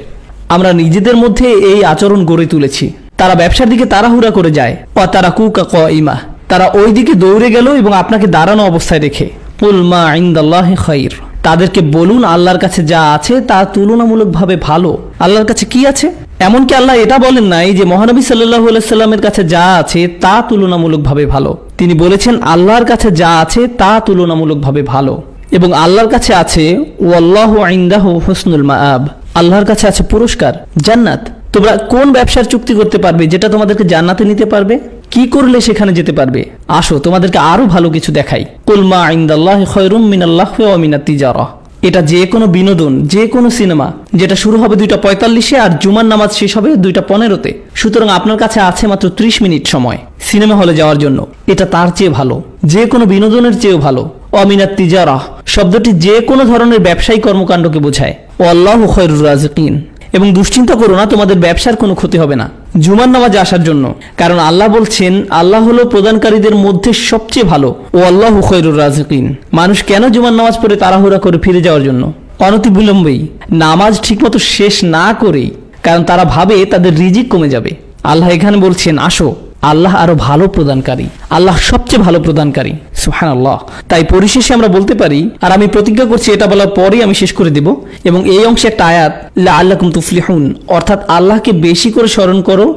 আমরা নিজেদের মধ্যে এই আচরণ গড়ে তুলেছি। তারা ব্যবসার দিকে তাড়াহুড়া করে যায়, তারা কুকা ইমা, তারা ওই দিকে দৌড়ে গেল এবং আপনাকে দাঁড়ানো অবস্থায় রেখে। কুল মা ইনদাল্লাহি খায়র, তাদেরকে বলুন আল্লাহর কাছে যা আছে তা তুলনামূলকভাবে ভালো। আল্লাহর কাছে কি আছে? এমনকি আল্লাহ এটা বলেন নাই যে মহানবী সাল্লাল্লাহু আলাইহি সাল্লামের কাছে যা আছে তা তুলনামূলকভাবে ভালো। তিনি বলেছেন আল্লাহর কাছে যা আছে তা তুলনামূলকভাবে ভালো। এবং আল্লাহর কাছে আছে ওয়াল্লাহু ইনদাহু হুসনুল মাআব, আল্লাহর কাছে আছে পুরস্কার, জান্নাত। তোমরা কোন ব্যবসার চুক্তি করতে পারবে যেটা তোমাদেরকে জান্নাতে নিতে পারবে? কি করলে সেখানে যেতে পারবে? আসো তোমাদেরকে আরো ভালো কিছু দেখাই। কুল মা ইনদাল্লাহি খায়রুম মিনাল্লাহি ওয়া মিনাত তিজারা, এটা যে কোনো বিনোদন, যে কোনো সিনেমা যেটা শুরু হবে 2:45-এ আর জুমার নামাজ শেষ হবে 2:15-তে, সুতরাং আপনার কাছে আছে মাত্র 30 মিনিট সময় সিনেমা হলে যাওয়ার জন্য। এটা তার চেয়ে ভালো, যে কোনো বিনোদনের চেয়েও ভালো। অমিনাত তিজারা শব্দটি যে কোনো ধরনের ব্যবসায়িক কর্মকাণ্ডকে বোঝায়। আল্লাহু খায়রুর রাজিকিন, এবং দুশ্চিন্তা করো না, তোমাদের ব্যবসার কোনো ক্ষতি হবে না জুমার নামাজে আসার জন্য, কারণ আল্লাহ বলছেন আল্লাহ হলো প্রদানকারীদের মধ্যে সবচেয়ে ভালো। ও আল্লাহু খায়রুর রাজিকিন। মানুষ কেন জুমার নামাজ পড়ে তাড়াহুড়া করে ফিরে যাওয়ার জন্য? অনতি বিলম্বেই নামাজ ঠিকমতো শেষ না করেই, কারণ তারা ভাবে তাদের রিজিক কমে যাবে। আল্লাহ এখানে বলছেন আসো, আল্লাহ আরো ভালো প্রদানকারী, আল্লাহ সবচেয়ে ভালো প্রদানকারী। সুবহানাল্লাহ। তাই পরিশেষে আমরা বলতে পারি, আর আমি প্রতিজ্ঞা করছি এটা বলার পরেই আমি শেষ করে দেব, এবং এই অংশে একটা আয়াত লাআল্লাকুম তুফলিহুন, অর্থাৎ আল্লাহকে বেশি করে স্মরণ করো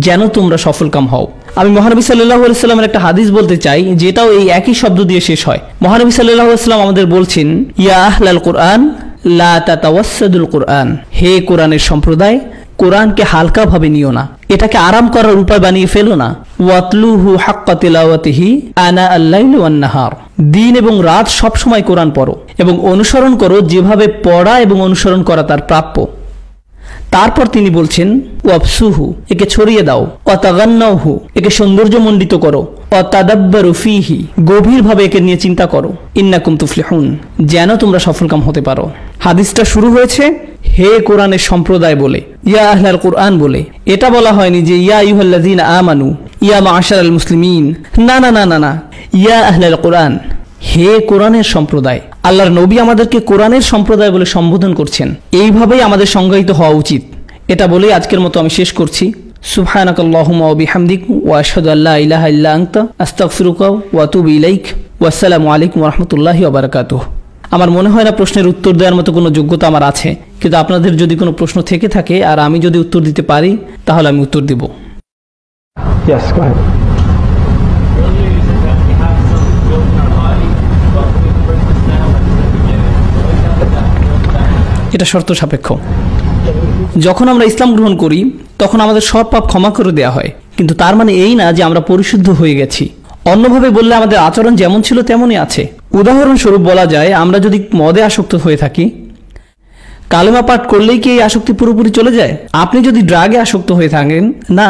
যেন তোমরা সফলকাম হও। আমি মহানবী সাল্লাল্লাহু আলাইহি সাল্লামের একটা হাদিস বলতে চাই যেটাও এই একই শব্দ দিয়ে শেষ হয়। মহানবী সাল্লাল্লাহু আলাইহি সাল্লাম আমাদের বলছেন, ইয়া আহলাল কুরআন লা তাতাওয়াসসাদুল কুরআন, হে কোরআনের সম্প্রদায়, কোরআনকে হালকা ভাবে নিও না, এটাকে আরাম করার উপায় বানিয়ে ফেলো না। ওয়াতলুহু হাক্কা তিলাওয়াতিহি আনা আল-লাইলি ওয়ান নাহার, দিন এবং রাত সব সময় কোরআন পড়ো এবং অনুসরণ করো যেভাবে পড়া এবং অনুসরণ করা তার প্রাপ্য। তারপর তিনি বলছেন ওয়াবসুহু, একে ছড়িয়ে দাও, ওয়াতাগান্নাহু, একে সৌন্দর্যমণ্ডিত করো, ওয়াতাদাব্বারু ফীহি, গভীরভাবে একে নিয়ে চিন্তা করো, ইন্নাকুম তুফলিহুন, যেন তোমরা সফলকাম হতে পারো। হাদিসটা শুরু হয়েছে হে কোরআনের সম্প্রদায় বলে, ইয়া আহলাল কুরআন বলে। এটা বলা হয়নি যে ইয়া আইয়ুহাল্লাযীনা আমানু, ইয়া মা'আশারাল মুসলিমিন, না না না না না, ইয়া আহলাল কুরআন, হে কোরআনের সম্প্রদায়। আল্লাহর নবী আমাদেরকে কোরআনের সম্প্রদায় বলে সম্বোধন করছেন। এইভাবেই আমাদের সংজ্ঞায়িত হওয়া উচিত। এটা বলেই আজকের মতো আমি শেষ করছি। সুবহানাকাল্লাহুম্মা ওয়া বিহামদিক ওয়া আশহাদু আল্লা ইলাহা ইল্লা আনতা আস্তাগফিরুকা ওয়া আতুবু ইলাইক ওয়া আসসালামু আলাইকুম ওয়া রাহমাতুল্লাহি ওয়া বারাকাতুহু। আমার মনে হয় না প্রশ্নের উত্তর দেওয়ার মতো কোনো যোগ্যতা আমার আছে, কিন্তু আপনাদের যদি কোনো প্রশ্ন থেকে থাকে আর আমি যদি উত্তর দিতে পারি তাহলে আমি উত্তর দেব। Yes, go ahead. এটা শর্ত সাপেক্ষ। যখন আমরা ইসলাম গ্রহণ করি তখন আমাদের সব পাপ ক্ষমা করে দেওয়া হয়, কিন্তু তার মানে এই না যে আমরা পরিশুদ্ধ হয়ে গেছি। অন্যভাবে বললে আমাদের আচরণ যেমন ছিল তেমনই আছে। উদাহরণস্বরূপ বলা যায়, আমরা যদি মদে আসক্ত হয়ে থাকি, কালেমা পাঠ করলেই কি এই আসক্তি পুরোপুরি চলে যায়? আপনি যদি ড্রাগে আসক্ত হয়ে থাকেন, না,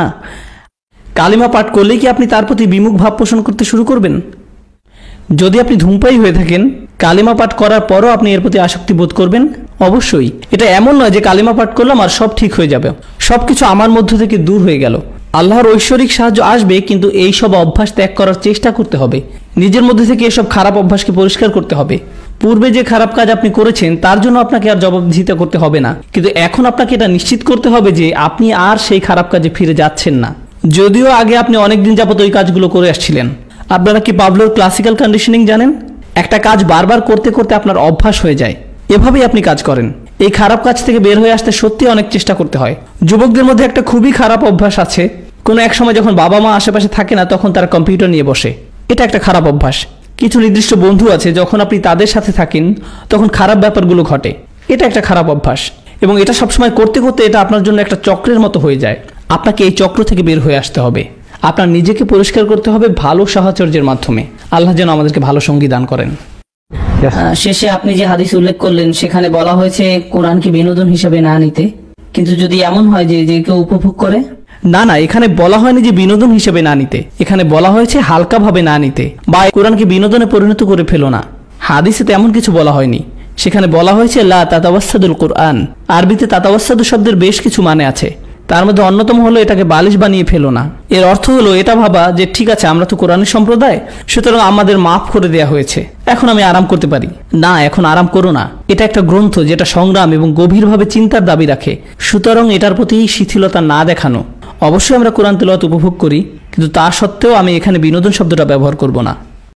কালেমা পাঠ করলেই কি আপনি তার প্রতি বিমুখ ভাব পোষণ করতে শুরু করবেন? যদি আপনি ধূমপায়ী হয়ে থাকেন, কালেমা পাঠ করার পরও আপনি এর প্রতি আসক্তি বোধ করবেন? অবশ্যই। এটা এমন নয় যে কালেমা পাঠ করলাম আর সব ঠিক হয়ে যাবে, সবকিছু আমার মধ্য থেকে দূর হয়ে গেল। আল্লাহর ঐশ্বরিক সাহায্য আসবে, কিন্তু এই সব অভ্যাস ত্যাগ করার চেষ্টা করতে হবে। নিজের মধ্যে থেকে এসব খারাপ অভ্যাসকে পরিষ্কার করতে হবে। পূর্বে যে খারাপ কাজ আপনি করেছেন তার জন্য আপনাকে আর জবাবদিহিতা করতে হবে না, কিন্তু এখন আপনাকে এটা নিশ্চিত করতে হবে যে আপনি আর সেই খারাপ কাজে ফিরে যাচ্ছেন না, যদিও আগে আপনি অনেকদিন যাবত ওই কাজগুলো করে আসছিলেন। আপনারা কি পাভলোর ক্লাসিক্যাল কন্ডিশনিং জানেন? একটা কাজ বারবার করতে করতে আপনার অভ্যাস হয়ে যায়, এভাবেই আপনি কাজ করেন। এই খারাপ কাজ থেকে বের হয়ে আসতে সত্যি অনেক চেষ্টা করতে হয়। যুবকদের মধ্যে একটা খুবই খারাপ অভ্যাস আছে, কোনো এক সময় যখন বাবা মা আশেপাশে থাকে না তখন তারা কম্পিউটার নিয়ে বসে। এটা একটা খারাপ অভ্যাস। কিছু নির্দিষ্ট বন্ধু আছে, যখন আপনি তাদের সাথে থাকেন তখন খারাপ ব্যাপারগুলো ঘটে। এটা একটা খারাপ অভ্যাস, এবং এটা সবসময় করতে করতে এটা আপনার জন্য একটা চক্রের মতো হয়ে যায়। আপনাকে এই চক্র থেকে বের হয়ে আসতে হবে। আপনার নিজেকে পরিষ্কার করতে হবে ভালো সাহচর্যের মাধ্যমে। আল্লাহ যেন আমাদেরকে ভালো সঙ্গী দান করেন। শেষে আপনি যে হাদিস উল্লেখ করলেন সেখানে বলা হয়েছে কোরআনকে বিনোদন হিসেবে না নিতে, কিন্তু যদি এমন হয় যে যে কেউ উপভোগ করে? না না, এখানে বলা হয়নি যে বিনোদন হিসেবে না নিতে, এখানে বলা হয়েছে হালকাভাবে না নিতে, বা কোরআনকে বিনোদনে পরিণত করে ফেলো না। হাদিসে তেমন কিছু বলা হয়নি। সেখানে বলা হয়েছে লা তাতাওয়াসসাদুল কুরআন। আরবিতে তাতাওয়াসসাদু শব্দের বেশ কিছু মানে আছে। তার মধ্যে অন্যতম হলো এটাকে বালিশ বানিয়ে ফেলো না। এর অর্থ হলো এটা ভাবা যে ঠিক আছে আমরা তো কোরআনের সম্প্রদায়, সুতরাং আমাদের মাফ করে দেয়া হয়েছে, এখন আমি আরাম করতে পারি। না, এখন আরাম করো না। এটা একটা গ্রন্থ যেটা সংগ্রাম এবং গভীরভাবে চিন্তার দাবি রাখে, সুতরাং এটার প্রতি শিথিলতা না দেখানো। অবশ্যই আমরা কোরআন তেলাওয়াত উপভোগ করি, কিন্তু তা সত্ত্বেও আমি এখানে বিনোদন শব্দটা ব্যবহার করব না।